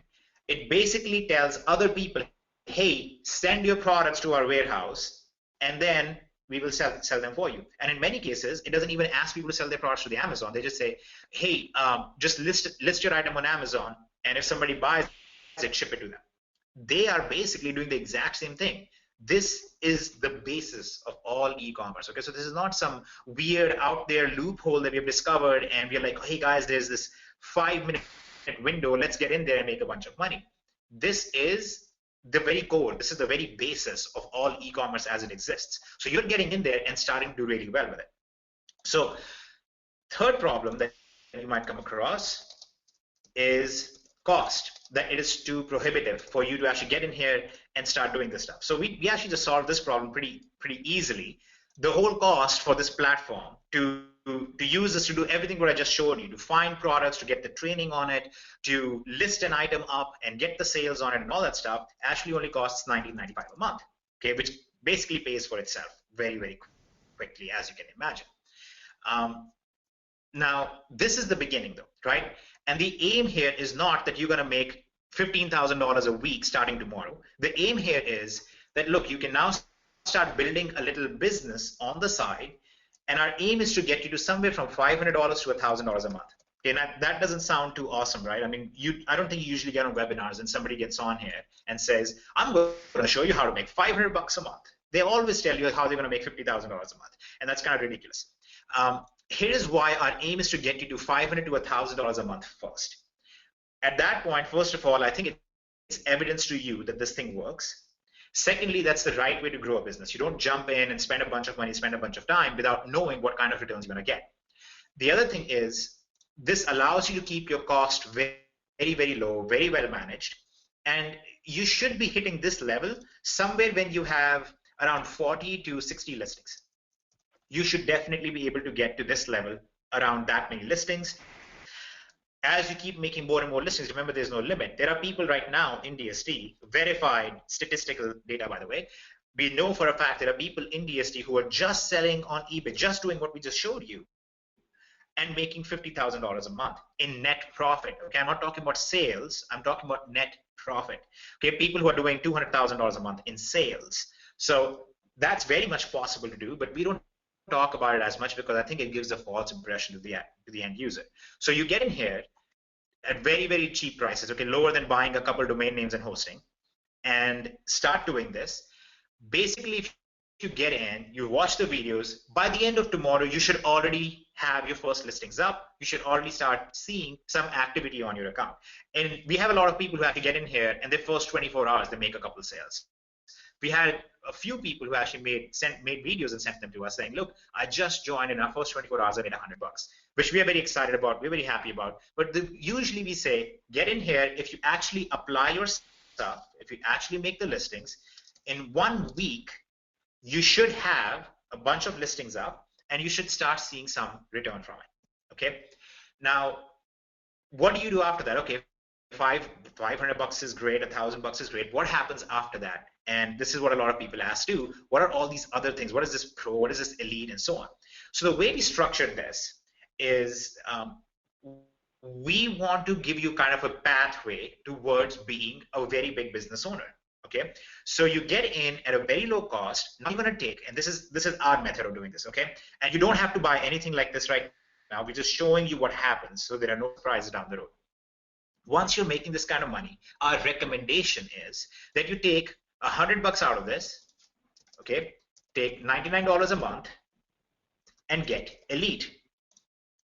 Speaker 2: it basically tells other people, hey, send your products to our warehouse and then we will sell them for you. And in many cases, it doesn't even ask people to sell their products to the Amazon. They just say, hey, just list your item on Amazon, and if somebody buys it, ship it to them. They are basically doing the exact same thing. This is the basis of all e-commerce. Okay, so this is not some weird out there loophole that we have discovered and we're like, hey guys, there's this 5-minute window, let's get in there and make a bunch of money. This is the very core, this is the very basis of all e-commerce as it exists. So you're getting in there and starting to do really well with it. So third problem that you might come across is cost, that it is too prohibitive for you to actually get in here and start doing this stuff. So we actually just solved this problem pretty easily. The whole cost for this platform to use this, to do everything what I just showed you, to find products, to get the training on it, to list an item up and get the sales on it and all that stuff, actually only costs $19.95 a month, okay, which basically pays for itself very quickly, as you can imagine. Now, this is the beginning though, right? And the aim here is not that you're going to make $15,000 a week starting tomorrow. The aim here is that, look, you can now start building a little business on the side, and our aim is to get you to somewhere from $500 to $1,000 a month. Okay, now that doesn't sound too awesome, right? I mean, I don't think you usually get on webinars and somebody gets on here and says, I'm going to show you how to make $500 a month. They always tell you how they're going to make $50,000 a month, and that's kind of ridiculous. Here's why our aim is to get you to $500 to $1,000 a month first. At that point, first of all, I think it's evidence to you that this thing works. Secondly, that's the right way to grow a business. You don't jump in and spend a bunch of money, spend a bunch of time without knowing what kind of returns you're going to get. The other thing is, this allows you to keep your cost very low, very well managed. And you should be hitting this level somewhere when you have around 40 to 60 listings. You should definitely be able to get to this level around that many listings. As you keep making more and more listings, remember there's no limit. There are people right now in DSD, verified statistical data by the way, we know for a fact there are people in DSD who are just selling on eBay, just doing what we just showed you, and making $50,000 a month in net profit. Okay, I'm not talking about sales, I'm talking about net profit. Okay, people who are doing $200,000 a month in sales. So that's very much possible to do, but we don't talk about it as much because I think it gives a false impression to the end user. So you get in here at very cheap prices, okay, lower than buying a couple domain names and hosting, and start doing this. Basically, if you get in, you watch the videos, by the end of tomorrow, you should already have your first listings up. You should already start seeing some activity on your account. And we have a lot of people who have to get in here, and their first 24 hours, they make a couple sales. We had a few people who actually made videos and sent them to us saying, look, I just joined in our first 24 hours, I made $100, which we are very excited about, we're very happy about. But usually we say, get in here, if you actually apply your stuff, if you actually make the listings, in 1 week, you should have a bunch of listings up and you should start seeing some return from it, okay? Now, what do you do after that? Okay, $500 is great, $1,000 is great. What happens after that? And this is what a lot of people ask too. What are all these other things? What is this pro? What is this elite? And so on. So the way we structured this is we want to give you kind of a pathway towards being a very big business owner. Okay, so you get in at a very low cost. Now you're going to take, and this is our method of doing this. Okay, and you don't have to buy anything like this right now. We're just showing you what happens, so there are no surprises down the road. Once you're making this kind of money, our recommendation is that you take $100 out of this, okay, take $99 a month and get elite,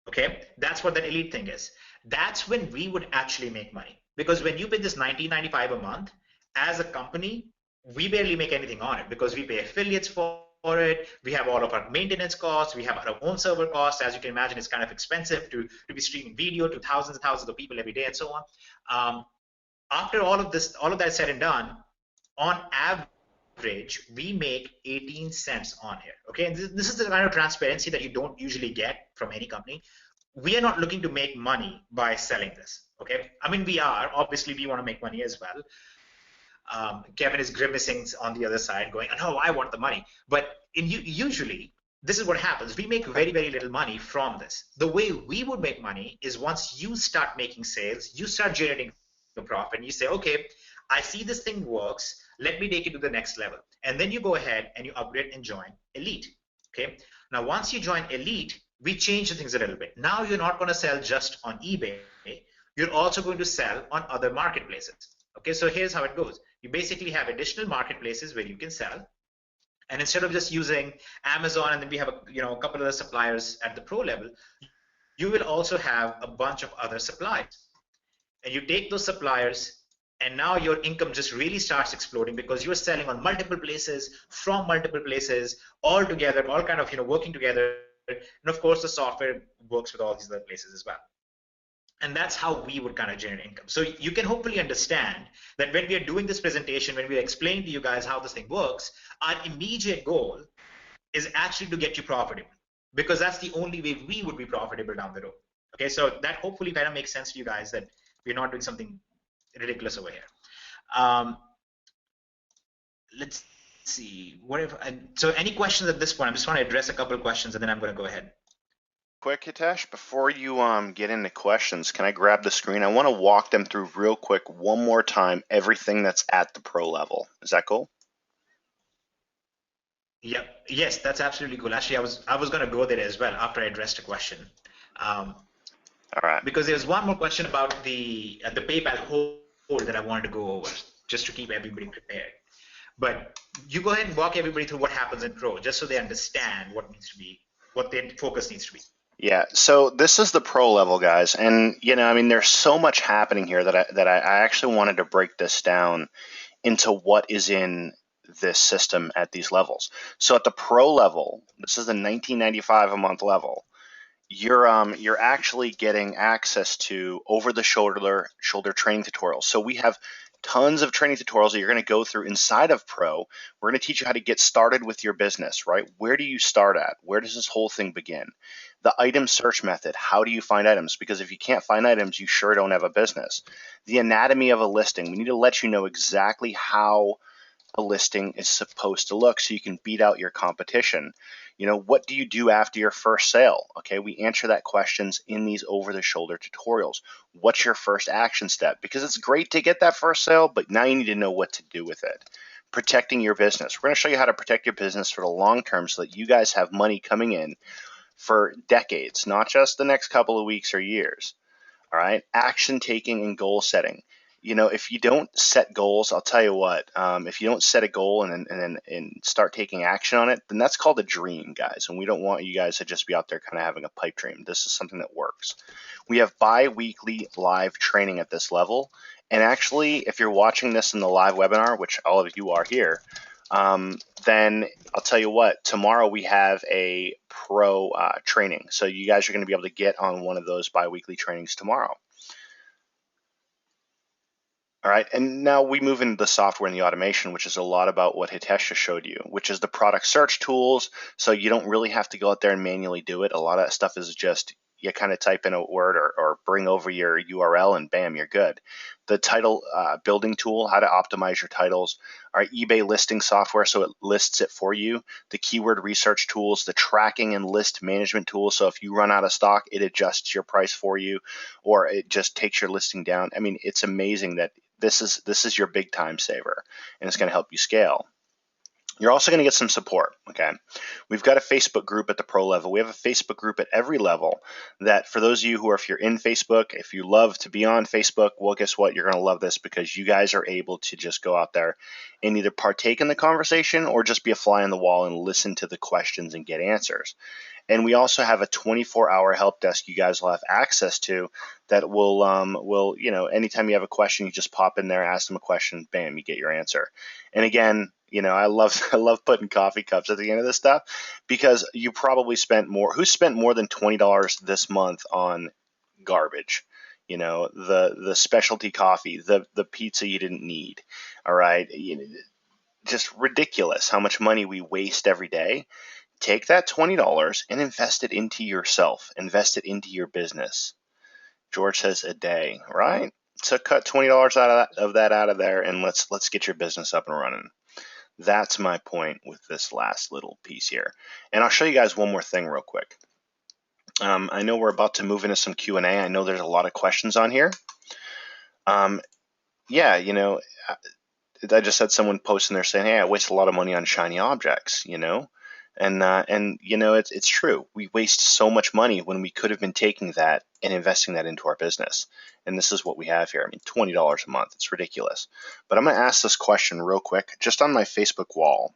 Speaker 2: okay? That's what that elite thing is. That's when we would actually make money, because when you pay this $19.95 a month, as a company, we barely make anything on it because we pay affiliates for it, we have all of our maintenance costs, we have our own server costs. As you can imagine, it's kind of expensive to be streaming video to thousands and thousands of people every day and so on. After all of that said and done, on average, we make 18 cents on here. Okay, and this is the kind of transparency that you don't usually get from any company. We are not looking to make money by selling this. Okay, I mean, we are. Obviously, we want to make money as well. Kevin is grimacing on the other side, going, "No, I want the money." But usually, this is what happens. We make very, very little money from this. The way we would make money is once you start making sales, you start generating a profit, and you say, okay, I see this thing works. Let me take it to the next level. And then you go ahead and you upgrade and join Elite. Okay. Now, once you join Elite, we change the things a little bit. Now you're not going to sell just on eBay. You're also going to sell on other marketplaces. Okay, so here's how it goes. You basically have additional marketplaces where you can sell. And instead of just using Amazon and then we have a couple of the suppliers at the pro level, you will also have a bunch of other suppliers. And you take those suppliers, and now your income just really starts exploding because you're selling on multiple places, from multiple places, all together, all kind of working together. And of course, the software works with all these other places as well. And that's how we would kind of generate income. So you can hopefully understand that when we are doing this presentation, when we are explaining to you guys how this thing works, our immediate goal is actually to get you profitable, because that's the only way we would be profitable down the road. Okay, so that hopefully kind of makes sense to you guys, that we're not doing something ridiculous over here. Let's see. So any questions at this point? I just want to address a couple of questions, and then I'm going to go ahead.
Speaker 1: Quick, Hitesh, before you get into questions, can I grab the screen? I want to walk them through real quick one more time, everything that's at the pro level. Is that cool?
Speaker 2: Yep. Yes, that's absolutely cool. Actually, I was going to go there as well after I addressed a question.
Speaker 1: All right.
Speaker 2: Because there's one more question about the PayPal hold that I wanted to go over, just to keep everybody prepared. But you go ahead and walk everybody through what happens in Pro, just so they understand what their focus needs to be.
Speaker 1: Yeah, so this is the pro level, guys, and I mean, there's so much happening here that I actually wanted to break this down into what is in this system at these levels. So at the pro level, this is the $19.95 a month level. You're actually getting access to over the shoulder training tutorials. So we have tons of training tutorials that you're going to go through inside of Pro. We're going to teach you how to get started with your business, right? Where do you start at? Where does this whole thing begin? The item search method. How do you find items? Because if you can't find items, you sure don't have a business. The anatomy of a listing. We need to let you know exactly how a listing is supposed to look so you can beat out your competition. What do you do after your first sale? Okay, we answer that questions in these over-the-shoulder tutorials. What's your first action step? Because it's great to get that first sale, but now you need to know what to do with it. Protecting your business. We're going to show you how to protect your business for the long term so that you guys have money coming in for decades, not just the next couple of weeks or years. All right, action taking and goal setting. If you don't set goals, I'll tell you what, if you don't set a goal and start taking action on it, then that's called a dream, guys. And we don't want you guys to just be out there kind of having a pipe dream. This is something that works. We have bi-weekly live training at this level. And actually, if you're watching this in the live webinar, which all of you are here, then I'll tell you what, tomorrow we have a pro training. So you guys are going to be able to get on one of those bi-weekly trainings tomorrow. All right, and now we move into the software and the automation, which is a lot about what Hitesh just showed you, which is the product search tools. So you don't really have to go out there and manually do it. A lot of that stuff is just you kind of type in a word or bring over your URL and bam, you're good. The title building tool, how to optimize your titles. Our eBay listing software, so it lists it for you. The keyword research tools, the tracking and list management tools. So if you run out of stock, it adjusts your price for you, or it just takes your listing down. I mean, it's amazing that this is your big time saver, and it's going to help you scale. You're also going to get some support, okay? We've got a Facebook group at the pro level. We have a Facebook group at every level that for those of you who are, if you're in Facebook, if you love to be on Facebook, well, guess what? You're going to love this because you guys are able to just go out there and either partake in the conversation or just be a fly on the wall and listen to the questions and get answers. And we also have a 24-hour help desk you guys will have access to that will anytime you have a question, you just pop in there, ask them a question, bam, you get your answer. And again, I love putting coffee cups at the end of this stuff because you probably spent more. Who spent more than $20 this month on garbage? The specialty coffee, the pizza you didn't need. All right, just ridiculous how much money we waste every day. Take that $20 and invest it into yourself. Invest it into your business. George says a day, right? So cut $20 out of that out of there, and let's get your business up and running. That's my point with this last little piece here. And I'll show you guys one more thing real quick. I know we're about to move into some Q&A. I know there's a lot of questions on here. Yeah, you know, I just had someone posting there saying, "Hey, I waste a lot of money on shiny objects," you know, and you know, it's true. We waste so much money when we could have been taking that and investing that into our business. And this is what we have here. I mean, $20 a month. It's ridiculous. But I'm going to ask this question real quick, just on my Facebook wall.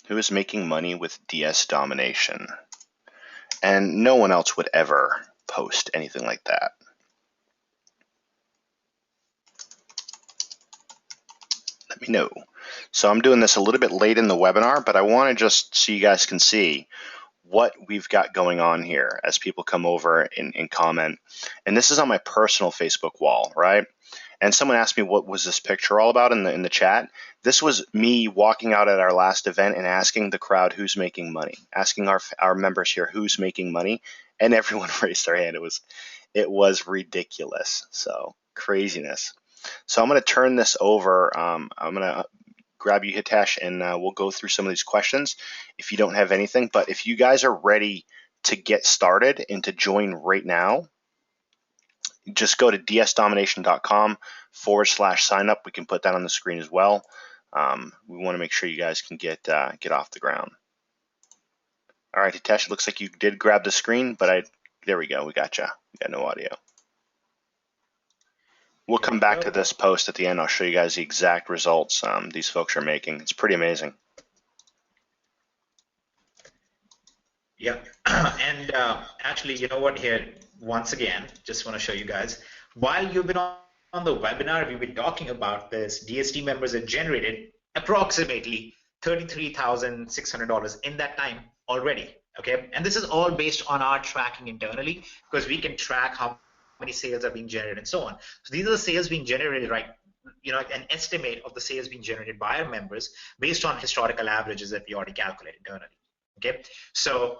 Speaker 1: Who is making money with DS Domination? And no one else would ever post anything like that. Let me know. So I'm doing this a little bit late in the webinar, but I want to just so you guys can see what we've got going on here as people come over and comment. And this is on my personal Facebook wall, right? And someone asked me what was this picture all about in the chat. This was me walking out at our last event and asking the crowd who's making money, asking our members here who's making money, and everyone raised their hand. It was ridiculous. So craziness. So I'm going to turn this over. I'm going to grab you, Hitesh, and we'll go through some of these questions if you don't have anything. But if you guys are ready to get started and to join right now, just go to dsdomination.com/sign up. We can put that on the screen as well. We want to make sure you guys can get off the ground. All right, Hitesh, it looks like you did grab the screen, but there we go. We got you. We got no audio. We'll come back to this post at the end. I'll show you guys the exact results these folks are making. It's pretty amazing.
Speaker 2: Yeah, and actually, you know what, here, once again, just want to show you guys, while you've been on the webinar, we've been talking about this, DSD members have generated approximately $33,600 in that time already, okay? And this is all based on our tracking internally, because we can track how many sales are being generated and so on. So these are the sales being generated, right? You know, an estimate of the sales being generated by our members based on historical averages that we already calculate internally, okay? So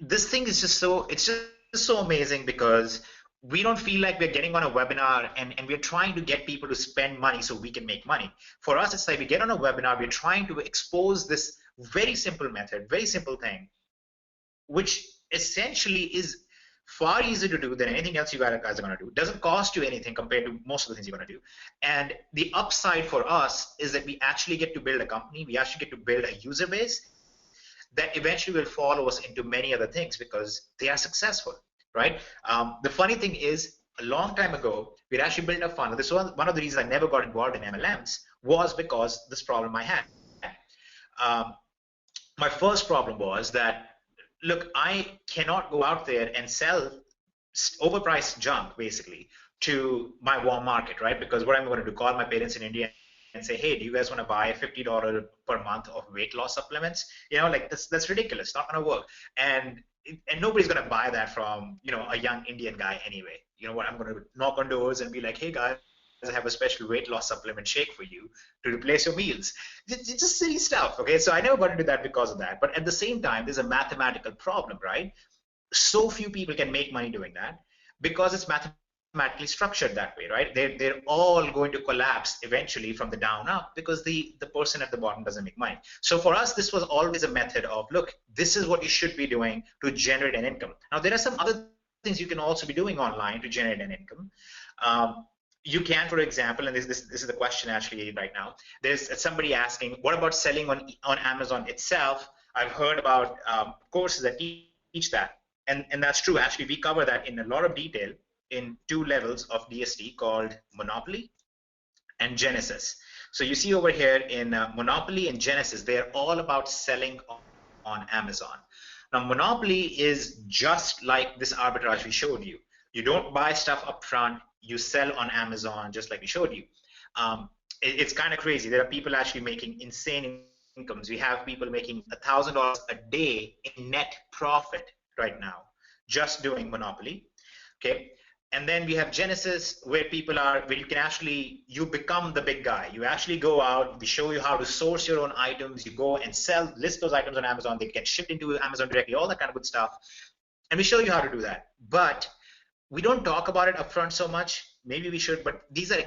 Speaker 2: this thing is just so, it's just so amazing, because we don't feel like we're getting on a webinar and we're trying to get people to spend money so we can make money. For us, it's like we get on a webinar, we're trying to expose this very simple method, very simple thing, which essentially is far easier to do than anything else you guys are going to do. It doesn't cost you anything compared to most of the things you're going to do. And the upside for us is that we actually get to build a company, we actually get to build a user base that eventually will follow us into many other things because they are successful, right? The funny thing is, a long time ago, we'd actually built a funnel. This was one of the reasons I never got involved in MLMs, was because this problem I had. My first problem was that, look, I cannot go out there and sell overpriced junk, basically, to my warm market, right? Because what I'm going to do, call my parents in India and say, hey, do you guys want to buy $50 per month of weight loss supplements? You know, like that's ridiculous. It's not going to work. And nobody's going to buy that from, you know, a young Indian guy anyway. You know what? I'm going to knock on doors and be like, hey guys, I have a special weight loss supplement shake for you to replace your meals. It's just silly stuff. Okay, so I never got into that because of that. But at the same time, there's a mathematical problem, right? So few people can make money doing that because it's mathematically structured that way, right? They're all going to collapse eventually from the down up because the person at the bottom doesn't make money. So for us, this was always a method of, look, this is what you should be doing to generate an income. Now, there are some other things you can also be doing online to generate an income. You can, for example, and this is the question actually right now, there's somebody asking, what about selling on Amazon itself? I've heard about courses that teach that. And that's true. Actually, we cover that in a lot of detail in 2 levels of DSD called Monopoly and Genesis. So you see over here in Monopoly and Genesis, they're all about selling on Amazon. Now, Monopoly is just like this arbitrage we showed you. You don't buy stuff up front, you sell on Amazon, just like we showed you. It's kind of crazy. There are people actually making insane incomes. We have people making $1,000 a day in net profit right now, just doing Monopoly, okay? And then we have Genesis, where people are, where you can actually, you become the big guy. You actually go out, we show you how to source your own items, you go and sell, list those items on Amazon, they get shipped into Amazon directly, all that kind of good stuff. And we show you how to do that. But we don't talk about it upfront so much. Maybe we should, but these are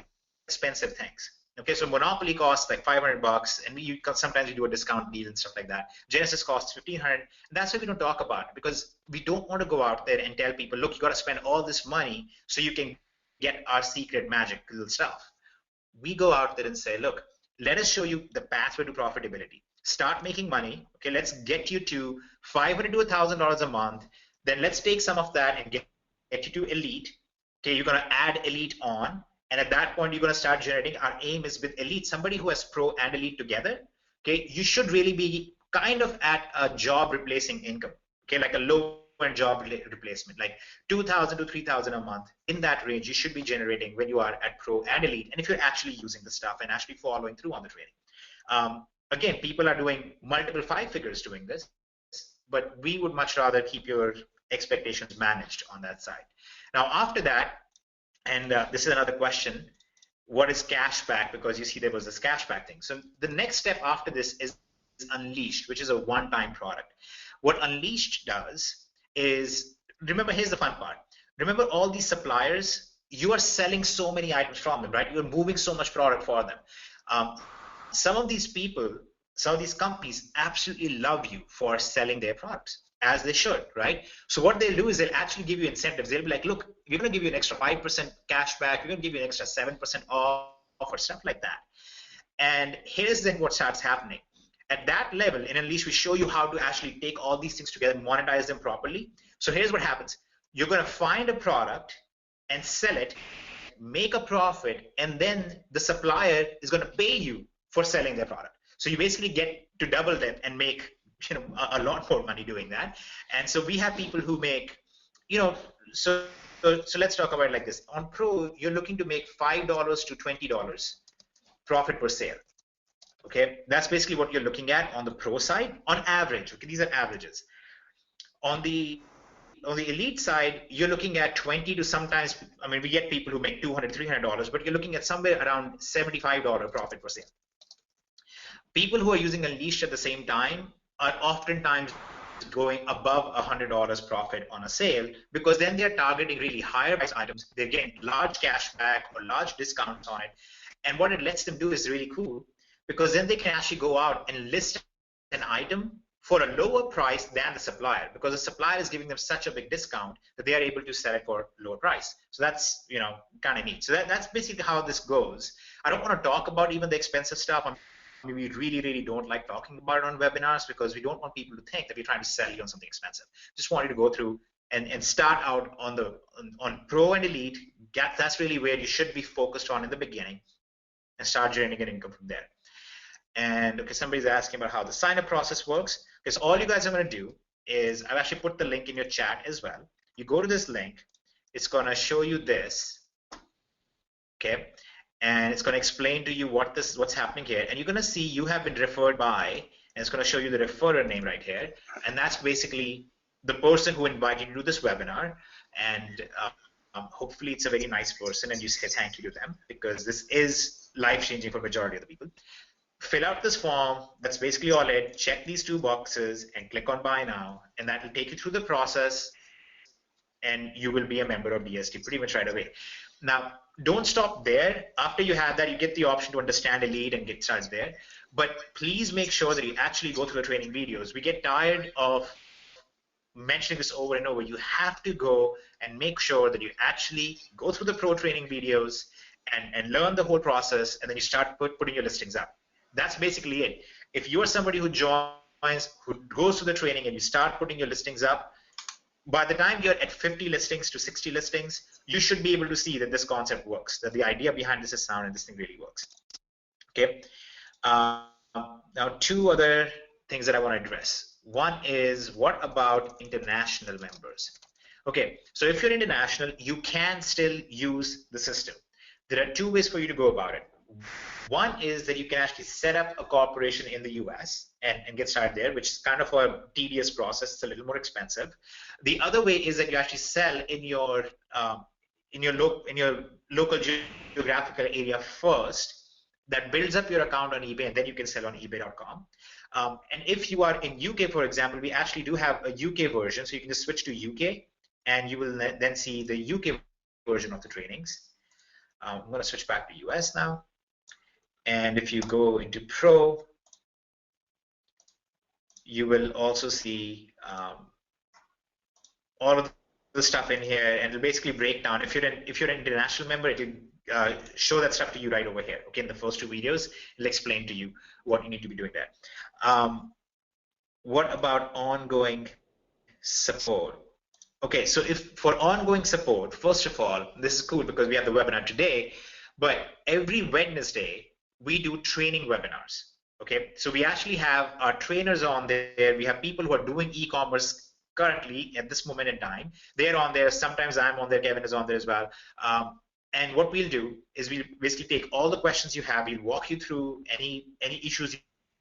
Speaker 2: expensive things. Okay, so Monopoly costs like $500, and sometimes we do a discount deal and stuff like that. Genesis costs $1,500, and that's why we don't talk about it, because we don't want to go out there and tell people, look, you got to spend all this money so you can get our secret magic stuff. We go out there and say, look, let us show you the pathway to profitability. Start making money. Okay, let's get you to $500 to $1,000 a month. Then let's take some of that and get you to elite. Okay, you're going to add elite on. And at that point, you're going to start generating. Our aim is with elite, somebody who has pro and elite together. Okay, you should really be kind of at a job replacing income. Okay, like a low-end job replacement, like $2,000 to $3,000 a month. In that range, you should be generating when you are at pro and elite. And if you're actually using the stuff and actually following through on the training. Again, people are doing multiple 5 figures doing this, but we would much rather keep your expectations managed on that side. Now, after that, and this is another question, what is cashback? Because you see there was this cashback thing. So the next step after this is Unleashed, which is a one-time product. What Unleashed does is, remember, here's the fun part. Remember all these suppliers, you are selling so many items from them, right? You're moving so much product for them. Some of these people, some of these companies absolutely love you for selling their products, as they should, right? So what they'll do is they'll actually give you incentives. They'll be like, look, we're going to give you an extra 5% cash back. We're going to give you an extra 7% off or stuff like that. And here's then what starts happening. At that level, in Unleash, we show you how to actually take all these things together and monetize them properly. So here's what happens. You're going to find a product and sell it, make a profit, and then the supplier is going to pay you for selling their product. So you basically get to double that and make a lot more money doing that. And so we have people who make, so let's talk about it like this. On Pro, you're looking to make $5 to $20 profit per sale. Okay, that's basically what you're looking at on the Pro side on average. Okay, these are averages. On the elite side, you're looking at 20 to sometimes, I mean, we get people who make $200, $300, but you're looking at somewhere around $75 profit per sale. People who are using Unleashed at the same time are oftentimes going above $100 profit on a sale, because then they're targeting really higher price items. They're getting large cash back or large discounts on it. And what it lets them do is really cool, because then they can actually go out and list an item for a lower price than the supplier, because the supplier is giving them such a big discount that they are able to sell it for lower price. So that's, kind of neat. So that's basically how this goes. I don't want to talk about even the expensive stuff. We really, really don't like talking about it on webinars, because we don't want people to think that we're trying to sell you on something expensive. Just want you to go through and start out on Pro and Elite. That's really where you should be focused on in the beginning, and start generating income from there. And okay, somebody's asking about how the sign-up process works. Because all you guys are going to do is, I've actually put the link in your chat as well. You go to this link, it's going to show you this, okay? And it's going to explain to you what's happening here. And you're going to see you have been referred by, and it's going to show you the referrer name right here. And that's basically the person who invited you to this webinar. And hopefully it's a very nice person, and you say thank you to them, because this is life-changing for majority of the people. Fill out this form. That's basically all it. Check these 2 boxes and click on Buy Now, and that will take you through the process, and you will be a member of DSD pretty much right away. Now, don't stop there. After you have that, you get the option to understand Elite and get started there. But please make sure that you actually go through the training videos. We get tired of mentioning this over and over. You have to go and make sure that you actually go through the Pro training videos and learn the whole process, and then you start putting your listings up. That's basically it. If you're somebody who joins, who goes to the training, and you start putting your listings up, by the time you're at 50 listings to 60 listings, you should be able to see that this concept works, that the idea behind this is sound and this thing really works. Okay. Now, 2 other things that I want to address. One is, what about international members? Okay, so if you're international, you can still use the system. There are 2 ways for you to go about it. One is that you can actually set up a corporation in the US and get started there, which is kind of a tedious process. It's a little more expensive. The other way is that you actually sell in your local geographical area first. That builds up your account on eBay, and then you can sell on ebay.com. And if you are in UK, for example, we actually do have a UK version, so you can just switch to UK, and you will then see the UK version of the trainings. I'm going to switch back to US now. And if you go into Pro, you will also see all of the stuff in here, and it'll basically break down. If you're an international member, it'll show that stuff to you right over here. Okay, in the first two videos, it'll explain to you what you need to be doing there. What about ongoing support? Okay, so if for ongoing support, first of all, this is cool because we have the webinar today, but every Wednesday we do training webinars. Okay, so we actually have our trainers on there. We have people who are doing e-commerce currently at this moment in time. They're on there. Sometimes I'm on there. Kevin is on there as well. And what we'll do is we'll basically take all the questions you have. We'll walk you through any issues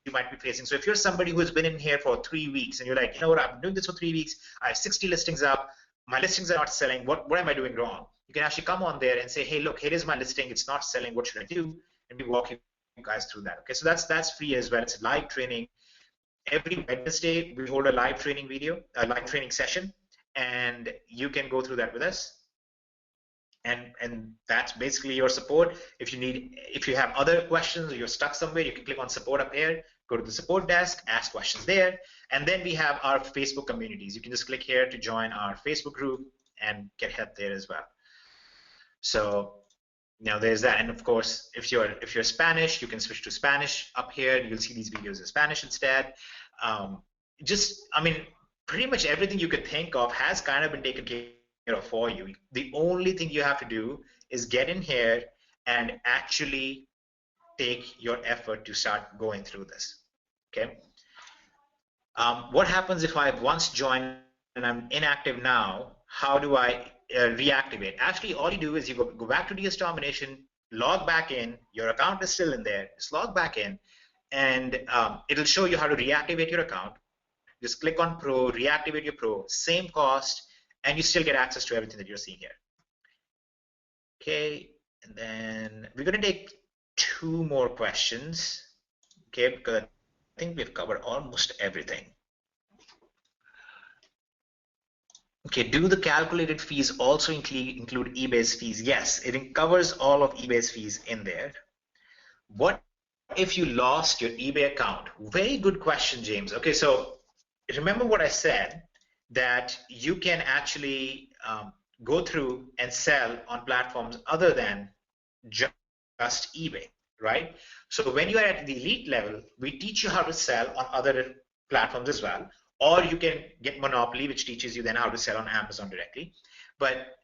Speaker 2: you might be facing. So if you're somebody who has been in here for 3 weeks and you're like, you know what, I've been doing this for 3 weeks. I have 60 listings up. My listings are not selling. What am I doing wrong? You can actually come on there and say, hey, look, here is my listing. It's not selling. What should I do? And we walk you guys through that. Okay, so that's free as well. It's a live training. Every Wednesday we hold a live training video, a live training session, and you can go through that with us. And that's basically your support. If you have other questions or you're stuck somewhere, you can click on support up here, go to the support desk, ask questions there, and then we have our Facebook communities. You can just click here to join our Facebook group and get help there as well. So now there's that, and of course, if you're Spanish, you can switch to Spanish up here. You'll see these videos in Spanish instead. I mean, pretty much everything you could think of has kind of been taken care of for you. The only thing you have to do is get in here and actually take your effort to start going through this. Okay. What happens if I once joined and I'm inactive now? How do I reactivate? Actually, all you do is you go back to DS Domination, log back in. Your account is still in there. Just log back in, and it'll show you how to reactivate your account. Just click on Pro, reactivate your Pro, same cost, and you still get access to everything that you're seeing here. Okay, and then we're going to take 2 more questions. Okay, because I think we've covered almost everything. Okay, do the calculated fees also include eBay's fees? Yes, it covers all of eBay's fees in there. What if you lost your eBay account? Very good question, James. Okay, so remember what I said, that you can actually go through and sell on platforms other than just eBay, right? So when you are at the elite level, we teach you how to sell on other platforms as well. Or you can get Monopoly, which teaches you then how to sell on Amazon directly. But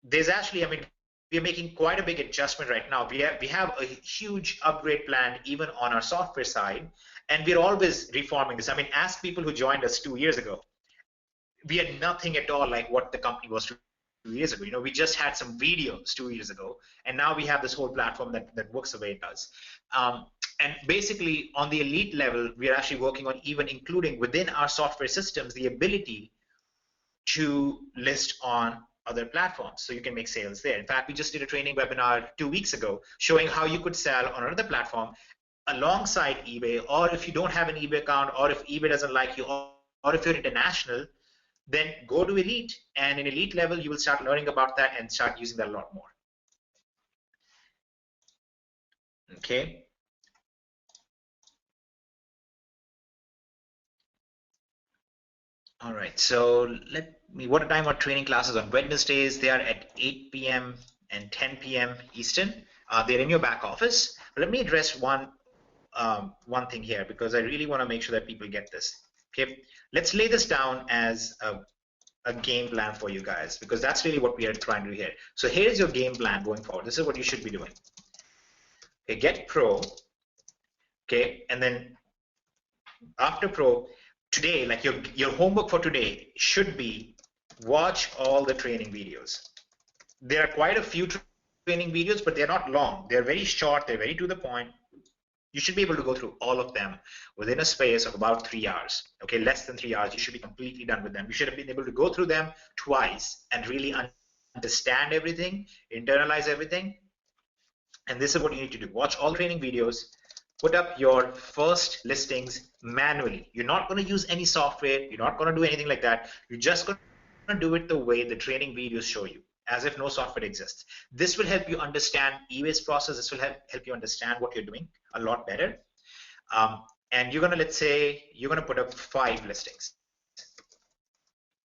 Speaker 2: there's actually, I mean, we're making quite a big adjustment right now. We have a huge upgrade plan even on our software side, and we're always reforming this. I mean, ask people who joined us 2 years ago. We had nothing at all like what the company was 2 years ago. You know, we just had some videos 2 years ago, and now we have this whole platform that works the way it does. And basically, on the elite level, we are actually working on even including within our software systems the ability to list on other platforms, so you can make sales there. In fact, we just did a training webinar 2 weeks ago showing how you could sell on another platform alongside eBay, or if you don't have an eBay account, or if eBay doesn't like you, or if you're international, then go to elite, and in elite level, you will start learning about that and start using that a lot more. Okay. All right, so what time are training classes on Wednesdays? They are at 8 p.m. and 10 p.m. Eastern. They're in your back office. But let me address one thing here, because I really want to make sure that people get this. Okay, let's lay this down as a game plan for you guys, because that's really what we are trying to do here. So here's your game plan going forward. This is what you should be doing. Okay, get Pro. Okay, and then after Pro, today, like your homework for today should be watch all the training videos. There are quite a few training videos, but they're not long. They're very short. They're very to the point. You should be able to go through all of them within a space of about 3 hours. Okay, less than 3 hours. You should be completely done with them. You should have been able to go through them twice and really understand everything, internalize everything. And this is what you need to do. Watch all training videos, put up your first listings manually. You're not going to use any software. You're not going to do anything like that. You're just going to do it the way the training videos show you, as if no software exists. This will help you understand eBay's process. This will help you understand what you're doing a lot better. And you're going to, let's say, you're going to put up 5 listings.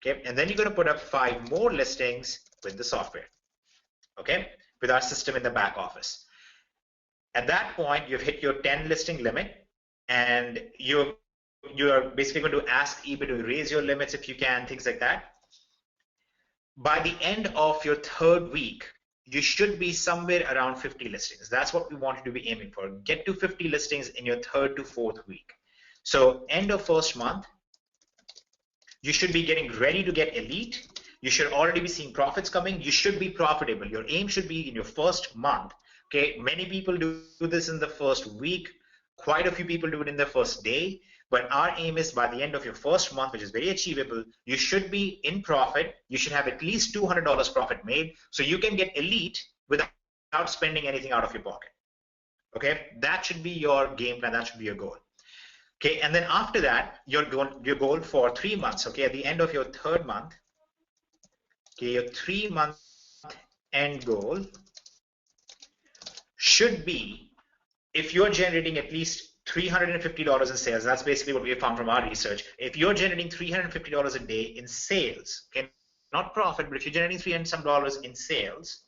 Speaker 2: Okay, and then you're going to put up 5 more listings with the software. Okay, with our system in the back office. At that point, you've hit your 10 listing limit, and you're basically going to ask eBay to raise your limits if you can, things like that. By the end of your 3rd week, you should be somewhere around 50 listings. That's what we wanted to be aiming for. Get to 50 listings in your 3rd to 4th week. So end of 1st month, you should be getting ready to get elite. You should already be seeing profits coming. You should be profitable. Your aim should be in your 1st month. Okay, many people do this in the 1st week. Quite a few people do it in the 1st day. But our aim is by the end of your 1st month, which is very achievable, you should be in profit. You should have at least $200 profit made, so you can get elite without spending anything out of your pocket. Okay, that should be your game plan. That should be your goal. Okay, and then after that, your goal for 3 months. Okay, at the end of your 3rd month, okay, your 3-month end goal should be, if you're generating at least $350 in sales, that's basically what we found from our research. If you're generating $350 a day in sales, okay, not profit, but if you're generating $300 some in sales,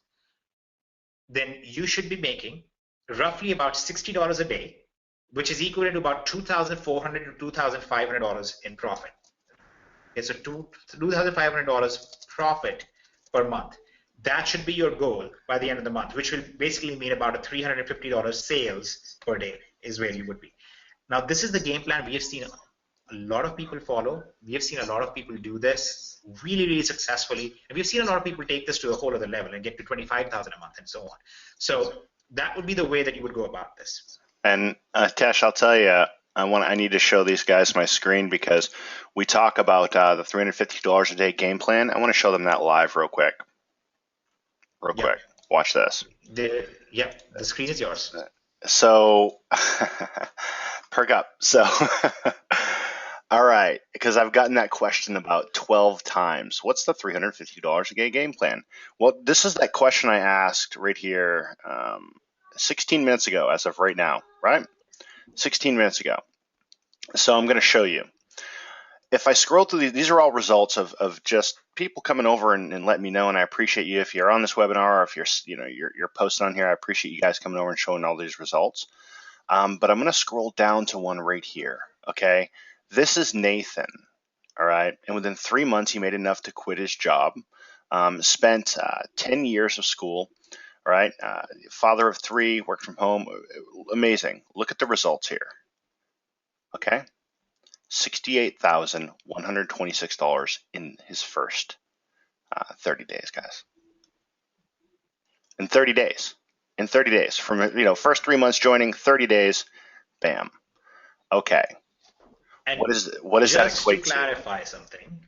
Speaker 2: then you should be making roughly about $60 a day, which is equivalent to about $2,400 to $2,500 in profit. Okay, so $2,500 profit per month. That should be your goal by the end of the month, which will basically mean about a $350 sales per day is where you would be. Now, this is the game plan we have seen a lot of people follow. We have seen a lot of people do this really, really successfully. And we've seen a lot of people take this to a whole other level and get to $25,000 a month and so on. So that would be the way that you would go about this.
Speaker 1: And Tesh, I'll tell you, I need to show these guys my screen because we talk about the $350 a day game plan. I want to show them that live real quick. Quick. Watch this.
Speaker 2: The screen is yours.
Speaker 1: So, perk up. So, all right, because I've gotten that question about 12 times. What's the $350 a day game plan? Well, this is that question I asked right here 16 minutes ago as of right now, right? 16 minutes ago. So I'm going to show you. If I scroll through these are all results of just people coming over and letting me know, and I appreciate you if you're on this webinar or if you're posting on here. I appreciate you guys coming over and showing all these results. But I'm going to scroll down to one right here. Okay, this is Nathan. All right, and within 3 months he made enough to quit his job. Spent 10 years of school. All right, father of 3, worked from home. Amazing. Look at the results here. Okay. $68,126 in his first 30 days, guys. In 30 days. In 30 days. From first 3 months joining, 30 days, bam. Okay.
Speaker 2: And
Speaker 1: what does that equate to?
Speaker 2: Just to clarify something,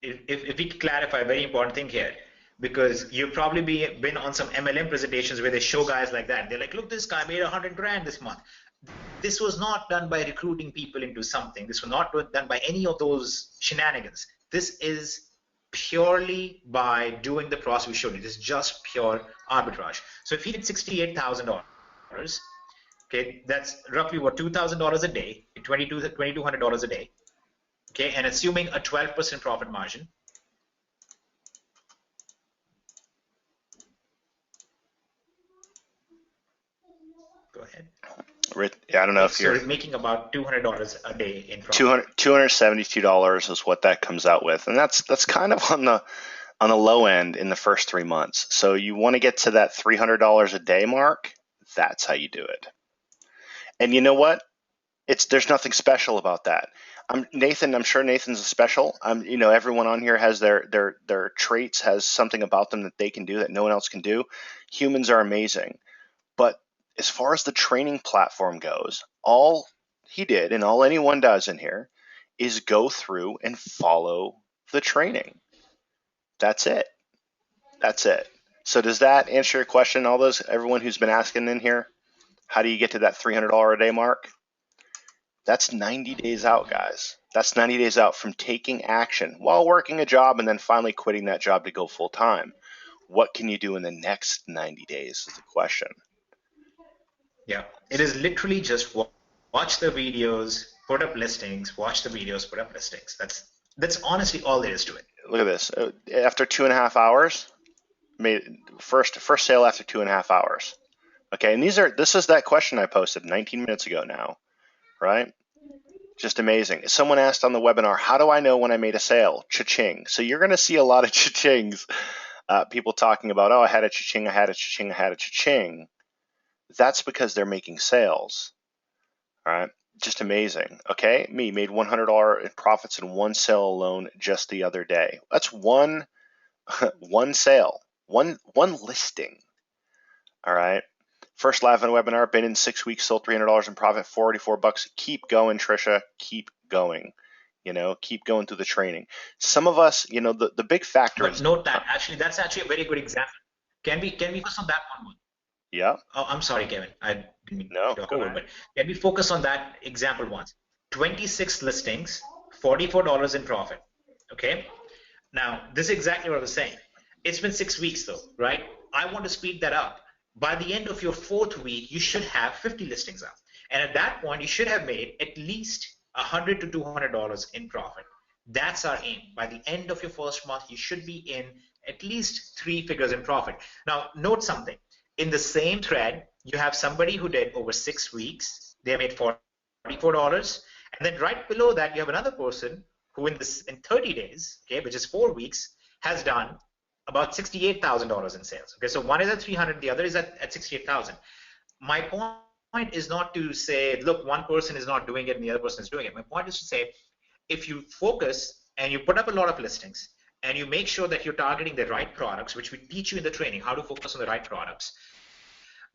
Speaker 2: if we clarify a very important thing here, because you've probably been on some MLM presentations where they show guys like that. They're like, look, this guy made 100 grand this month. This was not done by recruiting people into something. This was not done by any of those shenanigans. This is purely by doing the process we showed you. This is just pure arbitrage. So if he did $68,000, okay, that's roughly what, $2,000 a day, $2,200 a day, okay, and assuming a 12% profit margin. Go ahead.
Speaker 1: I don't know if you're
Speaker 2: making about $200 a day in profit.
Speaker 1: $272 is what that comes out with, and that's kind of on the low end in the first 3 months. So you want to get to that $300 a day mark. That's how you do it. And you know what? There's nothing special about that. I'm sure Nathan's a special. Everyone on here has their traits, has something about them that they can do that no one else can do. Humans are amazing, but as far as the training platform goes, all he did and all anyone does in here is go through and follow the training. That's it. That's it. So does that answer your question? Everyone who's been asking in here? How do you get to that $300 a day mark? That's 90 days out, guys. That's 90 days out from taking action while working a job and then finally quitting that job to go full time. What can you do in the next 90 days is the question.
Speaker 2: Yeah, it is literally just watch the videos, put up listings, watch the videos, put up listings. That's honestly all there is to it.
Speaker 1: Look at this. After 2.5 hours, made first sale after 2.5 hours. Okay, and this is that question I posted 19 minutes ago now, right? Just amazing. Someone asked on the webinar, how do I know when I made a sale? Cha-ching. So you're going to see a lot of cha-chings. People talking about, oh, I had a cha-ching, I had a cha-ching, I had a cha-ching. That's because they're making sales. All right, just amazing. Okay, me made $100 in profits in one sale alone just the other day. That's one sale, one listing. All right. First live on webinar, been in 6 weeks, sold $300 in profit, $44. Keep going, Trisha. Keep going. Keep going through the training. Some of us, the big factor
Speaker 2: But
Speaker 1: is.
Speaker 2: note that that's actually a very good example. Can we focus on that one more?
Speaker 1: Yeah.
Speaker 2: Oh, I'm sorry, Kevin. I didn't mean
Speaker 1: No,
Speaker 2: to talk
Speaker 1: go
Speaker 2: over,
Speaker 1: ahead.
Speaker 2: but can we focus on that example once? 26 listings, $44 in profit. Okay. Now, this is exactly what I was saying. It's been 6 weeks though, right? I want to speed that up. By the end of your 4th week, you should have 50 listings up. And at that point, you should have made at least $100 to $200 in profit. That's our aim. By the end of your 1st month, you should be in at least 3 figures in profit. Now, note something. In the same thread, you have somebody who did over 6 weeks. They made $44. And then right below that, you have another person who in 30 days, okay, which is 4 weeks, has done about $68,000 in sales. Okay, so one is at 300, the other is at 68,000. My point is not to say, look, one person is not doing it and the other person is doing it. My point is to say, if you focus and you put up a lot of listings and you make sure that you're targeting the right products, which we teach you in the training, how to focus on the right products,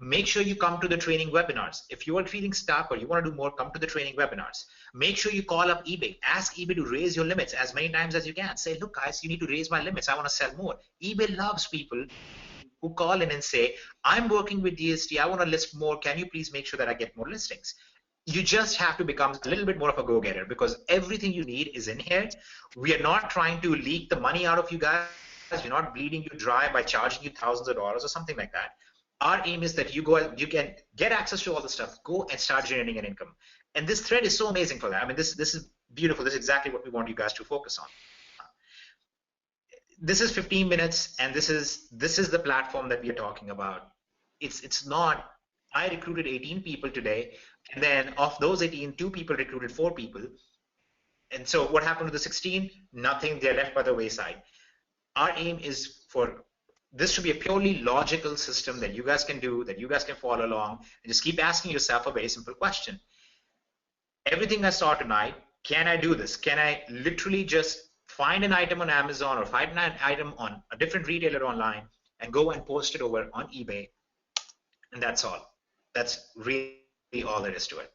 Speaker 2: make sure you come to the training webinars. If you are feeling stuck or you want to do more, come to the training webinars. Make sure you call up eBay. Ask eBay to raise your limits as many times as you can. Say, look, guys, you need to raise my limits. I want to sell more. eBay loves people who call in and say, I'm working with DSD. I want to list more. Can you please make sure that I get more listings? You just have to become a little bit more of a go-getter because everything you need is in here. We are not trying to leak the money out of you guys. We're not bleeding you dry by charging you thousands of dollars or something like that. Our aim is that you can get access to all the stuff, go and start generating an income. And this thread is so amazing for that. I mean, this is beautiful. This is exactly what we want you guys to focus on. This is 15 minutes, and this is the platform that we are talking about. It's not. I recruited 18 people today, and then of those 18, 2 people recruited 4 people. And so what happened to the 16? Nothing. They're left by the wayside. Our aim is for this should be a purely logical system that you guys can do, that you guys can follow along, and just keep asking yourself a very simple question. Everything I saw tonight, can I do this? Can I literally just find an item on Amazon or find an item on a different retailer online and go and post it over on eBay? And that's all. That's really all there is to it.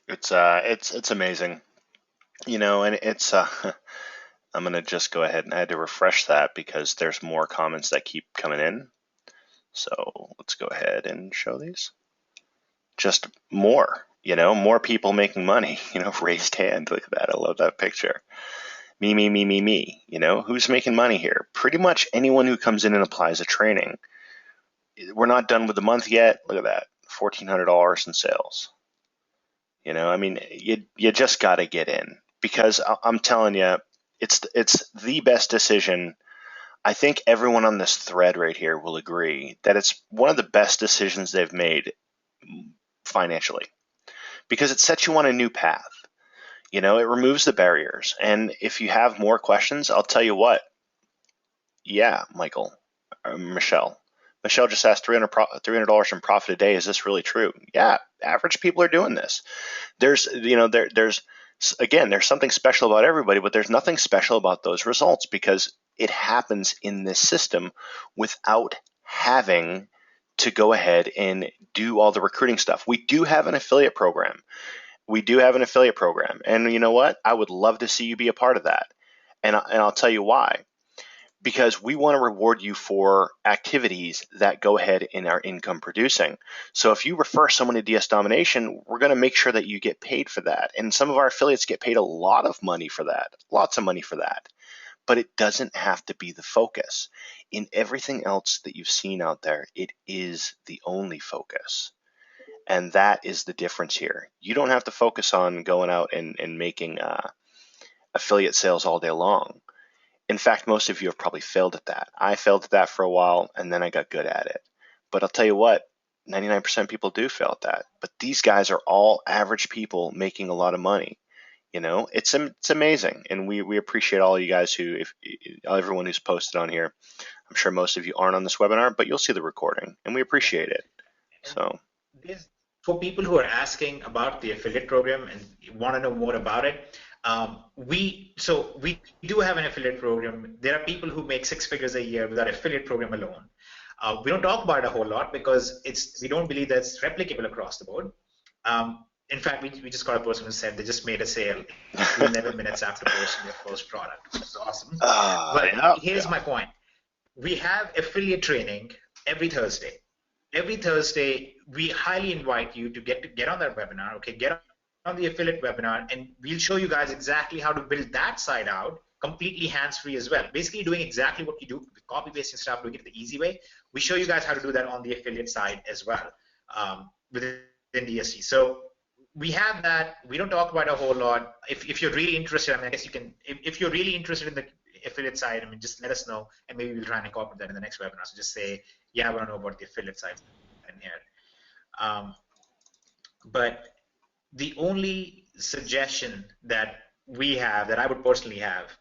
Speaker 1: It's amazing, and it's I'm going to just go ahead and I had to refresh that because there's more comments that keep coming in. So let's go ahead and show these. Just more, more people making money, raised hand. Look at that. I love that picture. Me. Who's making money here? Pretty much anyone who comes in and applies a training. We're not done with the month yet. Look at that. $1,400 in sales. I mean, you just got to get in because I'm telling you, it's the best decision. I think everyone on this thread right here will agree that it's one of the best decisions they've made financially because it sets you on a new path. It removes the barriers. And if you have more questions, I'll tell you what. Yeah, Michelle just asked $300 in profit a day. Is this really true? Yeah, average people are doing this. There's something special about everybody, but there's nothing special about those results because it happens in this system without having to go ahead and do all the recruiting stuff. We do have an affiliate program. And you know what? I would love to see you be a part of that. And I'll tell you why. because we want to reward you for activities that go ahead and are income producing. So if you refer someone to DS Domination, we're going to make sure that you get paid for that. And some of our affiliates get paid a lot of money for that, lots of money for that. But it doesn't have to be the focus. In everything else that you've seen out there, it is the only focus. And that is the difference here. You don't have to focus on going out and making affiliate sales all day long. In fact, most of you have probably failed at that. I failed at that for a while, and then I got good at it. But I'll tell you what, 99% of people do fail at that. But these guys are all average people making a lot of money. You know, it's amazing, and we appreciate all you guys everyone who's posted on here. I'm sure most of you aren't on this webinar, but you'll see the recording, and we appreciate it. So,
Speaker 2: for people who are asking about the affiliate program and want to know more about it, we do have an affiliate program. There are people who make 6 figures a year with our affiliate program alone. We don't talk about it a whole lot because we don't believe that it's replicable across the board. In fact, we just got a person who said they just made a sale 11 minutes after posting their first product, which is awesome. But here's my point. We have affiliate training every Thursday. Every Thursday, we highly invite you to get on that webinar, okay? Get on the affiliate webinar, and we'll show you guys exactly how to build that side out completely hands-free as well. Basically doing exactly what you do with copy-pasting stuff, doing it the easy way. We show you guys how to do that on the affiliate side as well within DSD. So we have that. We don't talk about it a whole lot. If you're really interested, I mean, I guess you can, if you're really interested in the affiliate side, I mean, just let us know, and maybe we'll try and incorporate that in the next webinar. So just say, yeah, I want to know about the affiliate side in here. But the only suggestion that we have, that I would personally have,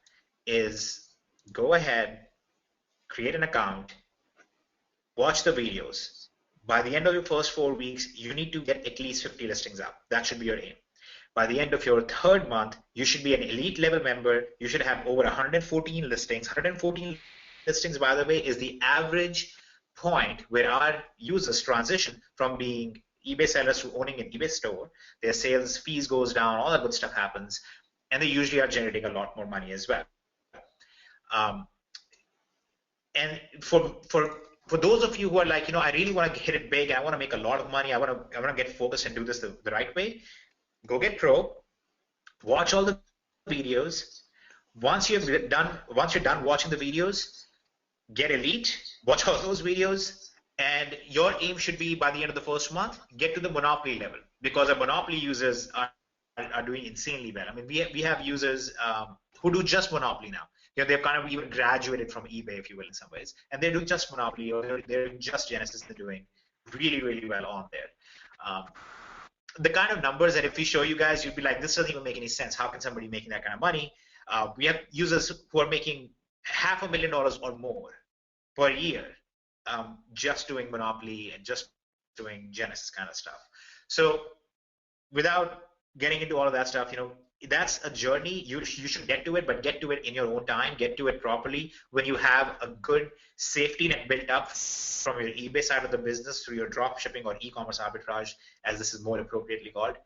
Speaker 2: is go ahead, create an account, watch the videos. By the end of your first 4 weeks, you need to get at least 50 listings up. That should be your aim. By the end of your 3rd month, you should be an elite level member. You should have over 114 listings. 114 listings, by the way, is the average point where our users transition from being eBay sellers to owning an eBay store. Their sales fees goes down, all that good stuff happens, and they usually are generating a lot more money as well. And for those of you who are like, you know, I really want to hit it big, I want to make a lot of money, I want to get focused and do this the right way, go get pro, watch all the videos. Once you're done watching the videos, get elite, watch all those videos, and your aim should be, by the end of the first month, get to the monopoly level, because our monopoly users are doing insanely well. I mean, we have users who do just monopoly now. You know, they've kind of even graduated from eBay, if you will, in some ways, and they're doing just monopoly, or they're doing just Genesis. They're doing really, really well on there. The kind of numbers that if we show you guys, you'd be like, this doesn't even make any sense. How can somebody making that kind of money? We have users who are making $500,000 or more per year, just doing monopoly and just doing Genesis kind of stuff. So without getting into all of that stuff, you know, that's a journey. You should get to it, but get to it in your own time. Get to it properly when you have a good safety net built up from your eBay side of the business through your drop shipping or e-commerce arbitrage, as this is more appropriately called.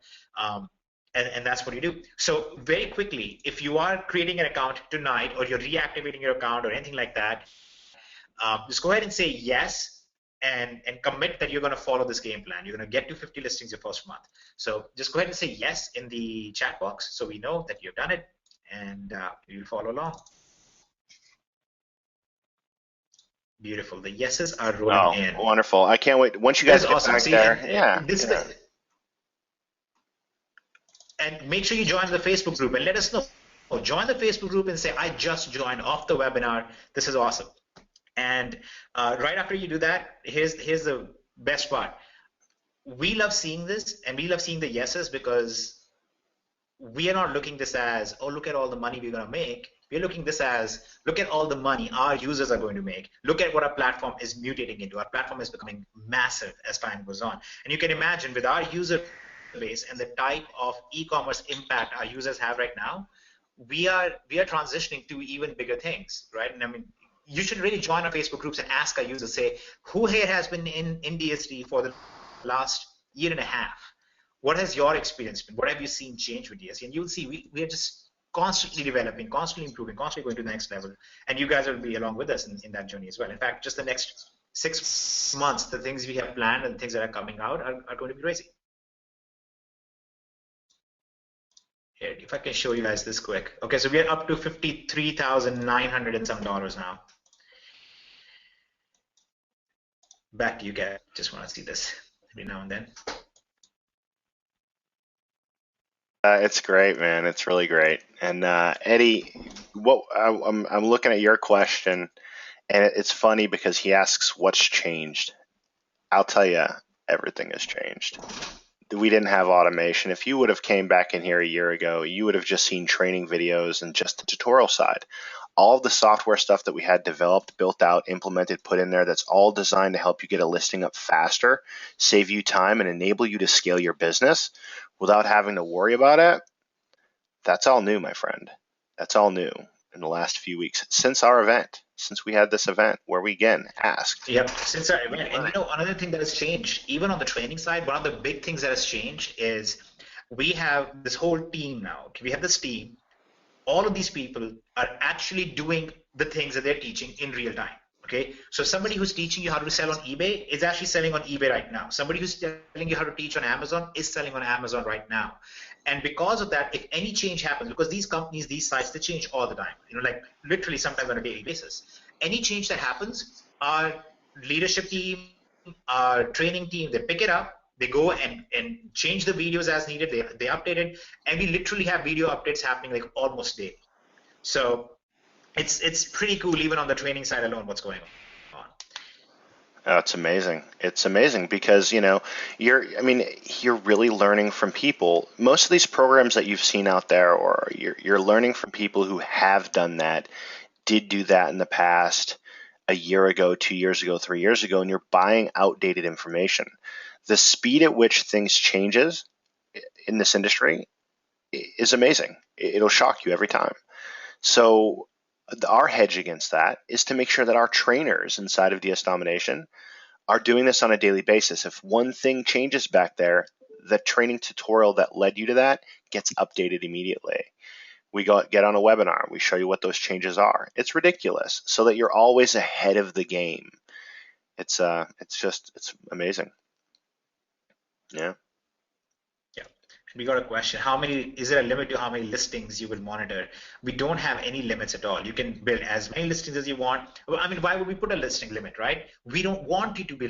Speaker 2: And that's what you do. So very quickly, if you are creating an account tonight, or you're reactivating your account or anything like that, just go ahead and say yes, and commit that you're going to follow this game plan. You're going to get to 50 listings your first month. So just go ahead and say yes in the chat box so we know that you've done it, and you'll follow along. Beautiful. The yeses are rolling in.
Speaker 1: Wonderful. I can't wait. Once you guys get
Speaker 2: awesome.
Speaker 1: back there.
Speaker 2: This is and make sure you join the Facebook group and let us know. Or join the Facebook group and say, I just joined off the webinar. This is awesome. And right after you do that, here's the best part. We love seeing this, and we love seeing the yeses, because we are not looking this as, oh, look at all the money we're going to make. We're looking this as, look at all the money our users are going to make. Look at what our platform is mutating into. Our platform is becoming massive as time goes on. And you can imagine, with our user base and the type of e-commerce impact our users have right now, we are transitioning to even bigger things, right? And I mean, you should really join our Facebook groups and ask our users, say, who here has been in DSD for the last year and a half? What has your experience been? What have you seen change with DSD? And you'll see we are just constantly developing, constantly improving, constantly going to the next level. And you guys will be along with us in that journey as well. In fact, just the next 6 months, the things we have planned and the things that are coming out are going to be crazy. Here, if I can show you guys this quick. Okay, so we are up to $53,900 and some now. Back to you guys. Just want to see this every now and then.
Speaker 1: It's great, man. It's really great. And Eddie, I'm looking at your question, and it's funny because he asks what's changed. I'll tell you, everything has changed. We didn't have automation. If you would have came back in here a year ago, you would have just seen training videos and just the tutorial side. All of the software stuff that we had developed, built out, implemented, put in there, that's all designed to help you get a listing up faster, save you time, and enable you to scale your business without having to worry about it. That's all new, my friend. That's all new in the last few weeks since our event, since we had this event where we again asked.
Speaker 2: Yep, since our event. And another thing that has changed, even on the training side, one of the big things that has changed is we have this whole team now. Okay, we have this team. All of these people are actually doing the things that they're teaching in real time. Okay, so somebody who's teaching you how to sell on eBay is actually selling on eBay right now. Somebody who's telling you how to teach on Amazon is selling on Amazon right now. And because of that, if any change happens, because these companies, these sites, they change all the time, like literally sometimes on a daily basis. Any change that happens, our leadership team, our training team, they pick it up, they go and change the videos as needed, they update it, and we literally have video updates happening like almost daily. So it's pretty cool even on the training side alone what's going on.
Speaker 1: Oh, it's amazing. It's amazing because you're really learning from people. Most of these programs that you've seen out there, or you're learning from people who have done that, did do that in the past, a year ago, 2 years ago, 3 years ago, and you're buying outdated information. The speed at which things changes in this industry is amazing. It'll shock you every time. So our hedge against that is to make sure that our trainers inside of DS Domination are doing this on a daily basis. If one thing changes back there, the training tutorial that led you to that gets updated immediately. We get on a webinar, we show you what those changes are. It's ridiculous, so that you're always ahead of the game. It's amazing. Yeah.
Speaker 2: We got a question. Is there a limit to how many listings you will monitor? We don't have any limits at all. You can build as many listings as you want. Well, I mean, why would we put a listing limit, right? We don't want you to be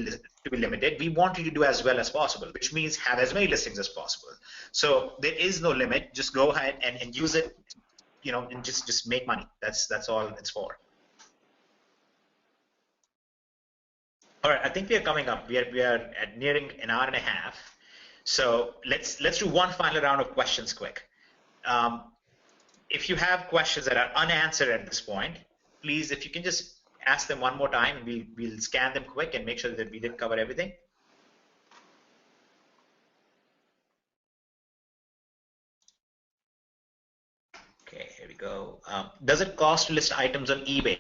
Speaker 2: limited. We want you to do as well as possible, which means have as many listings as possible. So there is no limit. Just go ahead and use it, and just make money. That's all it's for. All right, I think we are coming up. We are nearing an hour and a half. So let's do one final round of questions quick. If you have questions that are unanswered at this point, please, if you can just ask them one more time, we'll scan them quick and make sure that we did cover everything. Okay, here we go. Does it cost to list items on eBay?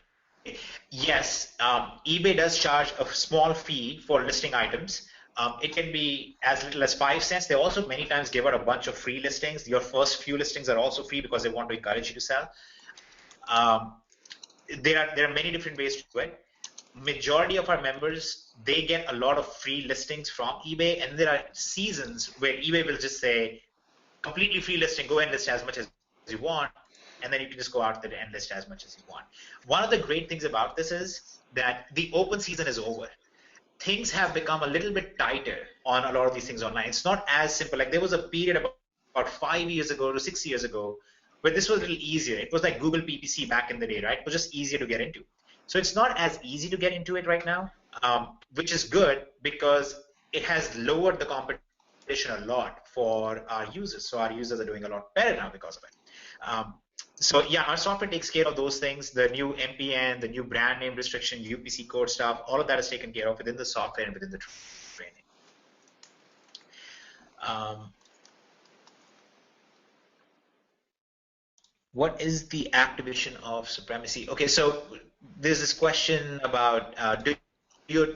Speaker 2: Yes, eBay does charge a small fee for listing items. It can be as little as 5 cents. They also many times give out a bunch of free listings. Your first few listings are also free because they want to encourage you to sell. There are many different ways to do it. Majority of our members, they get a lot of free listings from eBay, and there are seasons where eBay will just say, completely free listing, go and list as much as you want, and then you can just go out there and list as much as you want. One of the great things about this is that the open season is over. Things have become a little bit tighter on a lot of these things online. It's not as simple. Like there was a period about 5 years ago to 6 years ago where this was a little easier. It was like Google PPC back in the day, right? It was just easier to get into. So it's not as easy to get into it right now, which is good because it has lowered the competition a lot for our users. So our users are doing a lot better now because of it. So yeah, our software takes care of those things. The new MPN, the new brand name restriction, UPC code stuff, all of that is taken care of within the software and within the training. What is the activation of supremacy? Okay, so there's this question about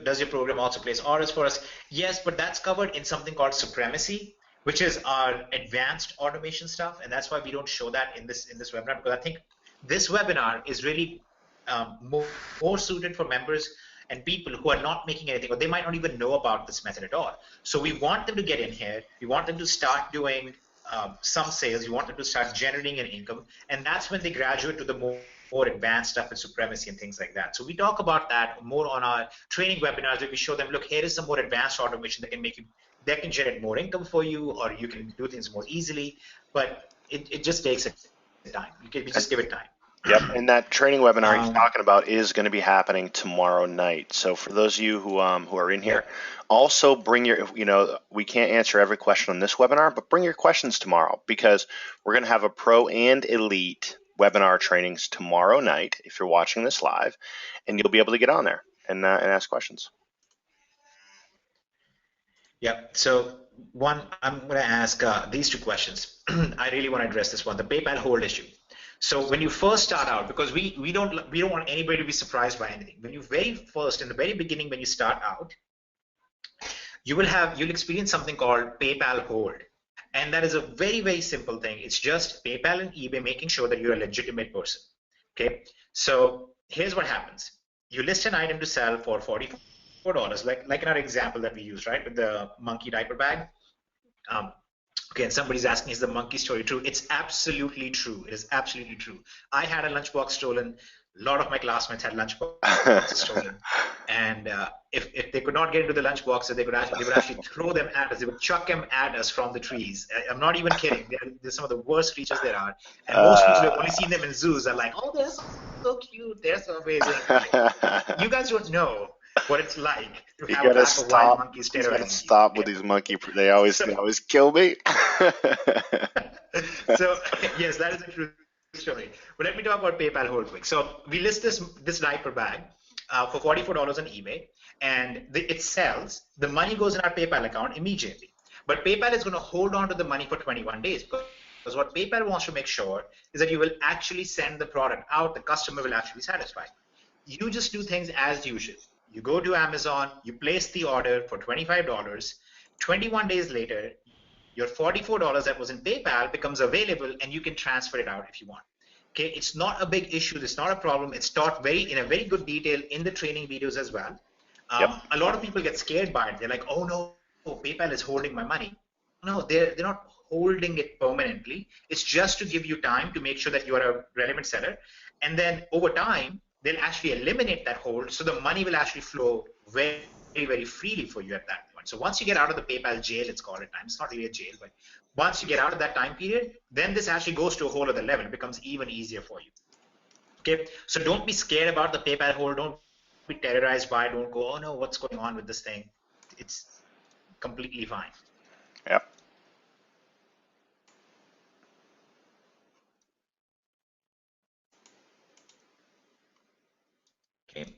Speaker 2: does your program also place orders for us? Yes, but that's covered in something called supremacy, which is our advanced automation stuff, and that's why we don't show that in this webinar, because I think this webinar is really more suited for members and people who are not making anything, or they might not even know about this method at all. So we want them to get in here. We want them to start doing some sales. We want them to start generating an income, and that's when they graduate to the more advanced stuff in supremacy and things like that. So we talk about that more on our training webinars, where we show them, look, here is some more advanced automation that can make you, that can generate more income for you, or you can do things more easily. But it just takes time. We just give it time.
Speaker 1: Yep, and that training webinar he's talking about is going to be happening tomorrow night. So for those of you who are in here, also bring your, we can't answer every question on this webinar, but bring your questions tomorrow, because we're going to have a pro and elite webinar trainings tomorrow night if you're watching this live, and you'll be able to get on there and ask questions.
Speaker 2: Yep. So one, I'm going to ask these two questions. I really want to address this one, the PayPal hold issue. So when you first start out, because we don't want anybody to be surprised by anything. When you in the very beginning, when you start out, you'll experience something called PayPal hold. And that is a very, very simple thing. It's just PayPal and eBay making sure that you're a legitimate person. Okay. So here's what happens. You list an item to sell for $44, like in our example that we used, right, with the monkey diaper bag. Okay, and somebody's asking, is the monkey story true? It's absolutely true. It is absolutely true. I had a lunchbox stolen. A lot of my classmates had lunchboxes stolen. And if they could not get into the lunchboxes, they would actually throw them at us. They would chuck them at us from the trees. I'm not even kidding. They're some of the worst creatures there are. And most people have only seen them in zoos are like, oh, they're so cute. They're so amazing. You guys don't know what it's like to have a pack of wild monkeys terrorizing you.
Speaker 1: Stop with these monkey. They always kill me.
Speaker 2: So yes, that is a true story. But let me talk about PayPal hold quick. So we list this diaper bag for $44 on eBay, and it sells. The money goes in our PayPal account immediately. But PayPal is going to hold on to the money for 21 days, because what PayPal wants to make sure is that you will actually send the product out. The customer will actually be satisfied. You just do things as usual. You go to Amazon, you place the order for $25. 21 days later, your $44 that was in PayPal becomes available, and you can transfer it out if you want. Okay, it's not a big issue. It's not a problem. It's taught in a very good detail in the training videos as well. A lot of people get scared by it. They're like, oh no, PayPal is holding my money. No, they're not holding it permanently. It's just to give you time to make sure that you are a relevant seller, and then over time, they'll actually eliminate that hold, so the money will actually flow very, very freely for you at that point. So once you get out of the PayPal jail, it's called at times. It's not really a jail, but once you get out of that time period, then this actually goes to a whole other level. It becomes even easier for you. Okay, so don't be scared about the PayPal hold. Don't be terrorized by it. Don't go, oh no, what's going on with this thing? It's completely fine.
Speaker 1: Yep.
Speaker 2: Okay.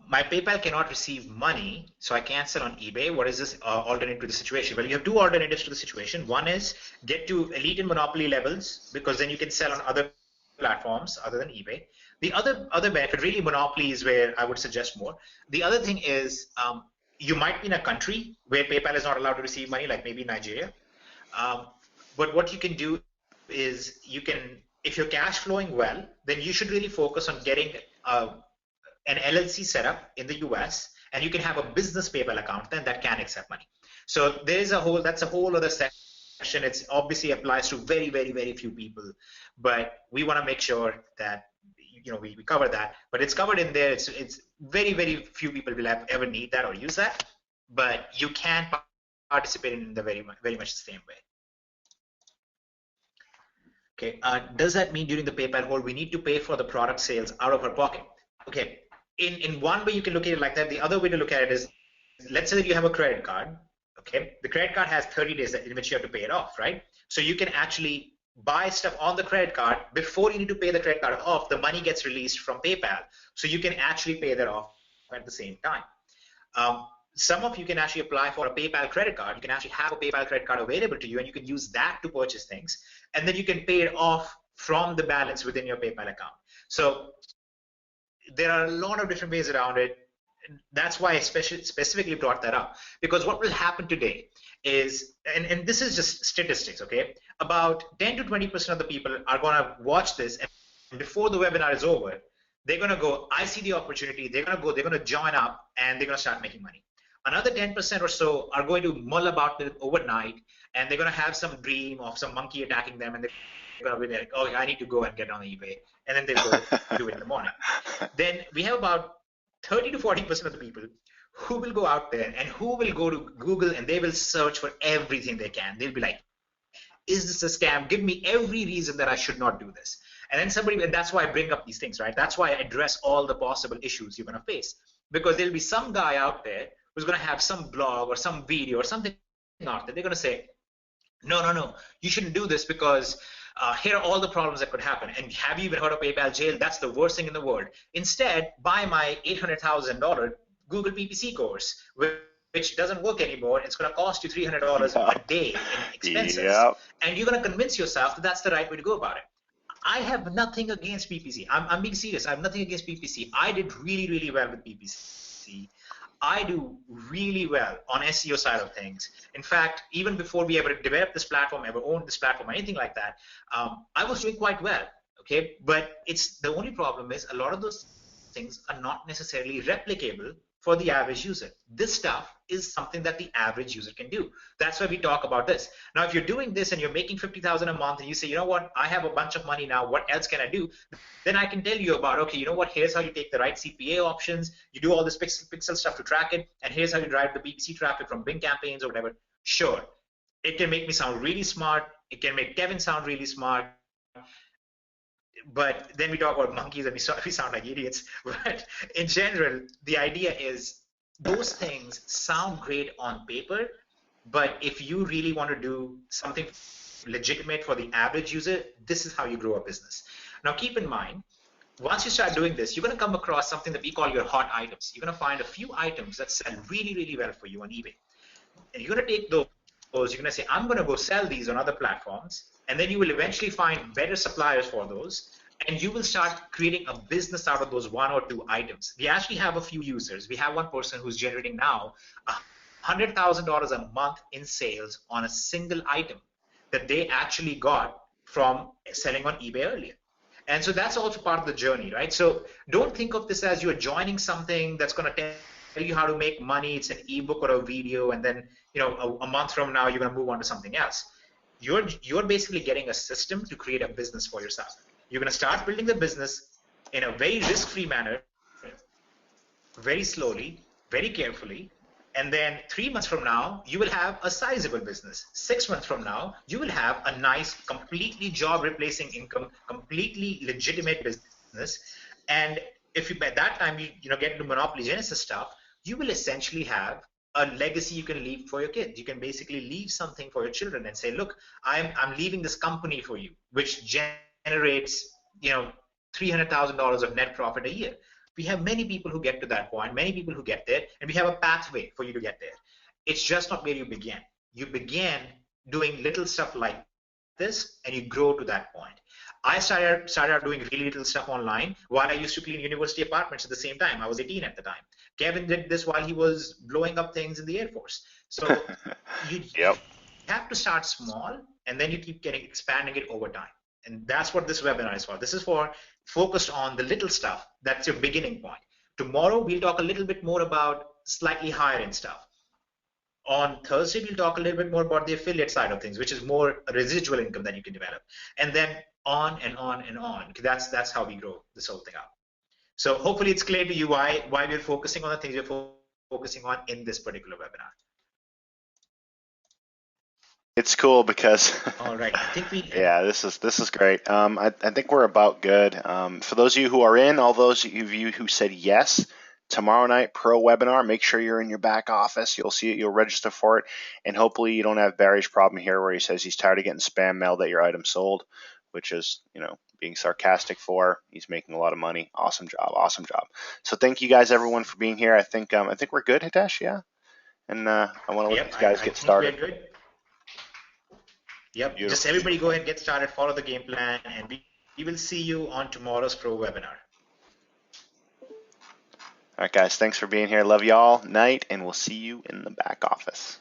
Speaker 2: My PayPal cannot receive money, so I can't sell on eBay. What is this alternate to the situation? Well, you have two alternatives to the situation. One is get to elite and monopoly levels, because then you can sell on other platforms other than eBay. The other benefit, really monopoly is where I would suggest more. The other thing is you might be in a country where PayPal is not allowed to receive money, like maybe Nigeria. But what you can do is if you're cash flowing well, then you should really focus on getting an LLC set up in the US, and you can have a business PayPal account then that can accept money. So that's a whole other section. It obviously applies to very, very, very few people, but we want to make sure that we cover that. But it's covered in there. It's very, very few people will ever need that or use that, but you can participate in the very much the same way. Okay, does that mean during the PayPal hold we need to pay for the product sales out of our pocket? Okay, in one way you can look at it like that. The other way to look at it is, let's say that you have a credit card. Okay, the credit card has 30 days in which you have to pay it off, right? So you can actually buy stuff on the credit card before you need to pay the credit card off. The money gets released from PayPal, so you can actually pay that off at the same time. Some of you can actually apply for a PayPal credit card. You can actually have a PayPal credit card available to you, and you can use that to purchase things, and then you can pay it off from the balance within your PayPal account. So there are a lot of different ways around it. that's why I specifically brought that up, because what will happen today is, and this is just statistics, okay? About 10 to 20% of the people are going to watch this, and before the webinar is over, they're going to go, I see the opportunity, they're going to go, they're going to join up, and they're going to start making money. Another 10% or so are going to mull about it overnight, and they're going to have some dream of some monkey attacking them, and they're going to be like, oh, I need to go and get on eBay, and then they'll go do it in the morning. Then we have about 30 to 40% of the people who will go out there and who will go to Google and they will search for everything they can. They'll be like, is this a scam? Give me every reason that I should not do this. And then somebody, and that's why I bring up these things, right? That's why I address all the possible issues you're going to face. Because there'll be some guy out there who's going to have some blog or some video or something out there. They're going to say, no, you shouldn't do this because here are all the problems that could happen. And have you even heard of PayPal jail? That's the worst thing in the world. Instead, buy my $800,000 Google PPC course, which doesn't work anymore. It's going to cost you $300 a day in expenses. Yep. And you're going to convince yourself that that's the right way to go about it. I have nothing against PPC. I'm being serious. I have nothing against PPC. I did really, really well with PPC. I do really well on SEO side of things. In fact, even before we ever developed this platform, ever owned this platform, or anything like that, I was doing quite well. Okay, but it's the only problem is a lot of those things are not necessarily replicable for the average user. This stuff is something that the average user can do. That's why we talk about this. Now, if you're doing this and you're making $50,000 a month and you say, you know what, I have a bunch of money now, what else can I do? Then I can tell you about, okay, you know what, here's how you take the right CPA options, you do all this pixel stuff to track it, and here's how you drive the PPC traffic from Bing campaigns or whatever. Sure, it can make me sound really smart. It can make Kevin sound really smart. But then we talk about monkeys and we sound like idiots. But in general, the idea is those things sound great on paper, but if you really want to do something legitimate for the average user, this is how you grow a business. Now, keep in mind, once you start doing this, you're going to come across something that we call your hot items. You're going to find a few items that sell really, really well for you on eBay. And you're going to take those, you're going to say, I'm going to go sell these on other platforms. And then you will eventually find better suppliers for those. And you will start creating a business out of those one or two items. We actually have a few users. We have one person who's generating now $100,000 a month in sales on a single item that they actually got from selling on eBay earlier. And so that's also part of the journey, right? So don't think of this as you're joining something that's going to tell you how to make money. It's an ebook or a video, and then a month from now you're going to move on to something else. You're basically getting a system to create a business for yourself. You're going to start building the business in a very risk-free manner, very slowly, very carefully, and then 3 months from now, you will have a sizable business. 6 months from now, you will have a nice, completely job-replacing income, completely legitimate business. And if you, by that time, you get into Monopoly Genesis stuff, you will essentially have a legacy you can leave for your kids. You can basically leave something for your children and say, look, I'm leaving this company for you, which generates $300,000 of net profit a year. We have many people who get to that point, many people who get there, and we have a pathway for you to get there. It's just not where you began. You began doing little stuff like this, and you grow to that point. I started out doing really little stuff online while I used to clean university apartments at the same time. I was 18 at the time. Kevin did this while he was blowing up things in the Air Force. So you have to start small, and then you keep expanding it over time. And that's what this webinar is for. This is for focused on the little stuff. That's your beginning point. Tomorrow, we'll talk a little bit more about slightly higher end stuff. On Thursday, we'll talk a little bit more about the affiliate side of things, which is more residual income that you can develop. And then on and on and on. That's how we grow this whole thing up. So hopefully it's clear to you why we're focusing on the things we're focusing on in this particular webinar.
Speaker 1: It's cool because
Speaker 2: all right, I think
Speaker 1: yeah, this is great. I think we're about good. For those of you who are in, all those of you who said yes, tomorrow night pro webinar, make sure you're in your back office. You'll see it, you'll register for it, and hopefully you don't have Barry's problem here where he says he's tired of getting spam mail that your item sold, which is being sarcastic for. He's making a lot of money. Awesome job, awesome job. So thank you guys everyone for being here. I think we're good, Hitesh, yeah. And I want to let these guys get started.
Speaker 2: We're good. Yep, beautiful. Just everybody go ahead and get started, follow the game plan, and we will see you on tomorrow's pro webinar.
Speaker 1: All right, guys, thanks for being here. Love y'all. Night, and we'll see you in the back office.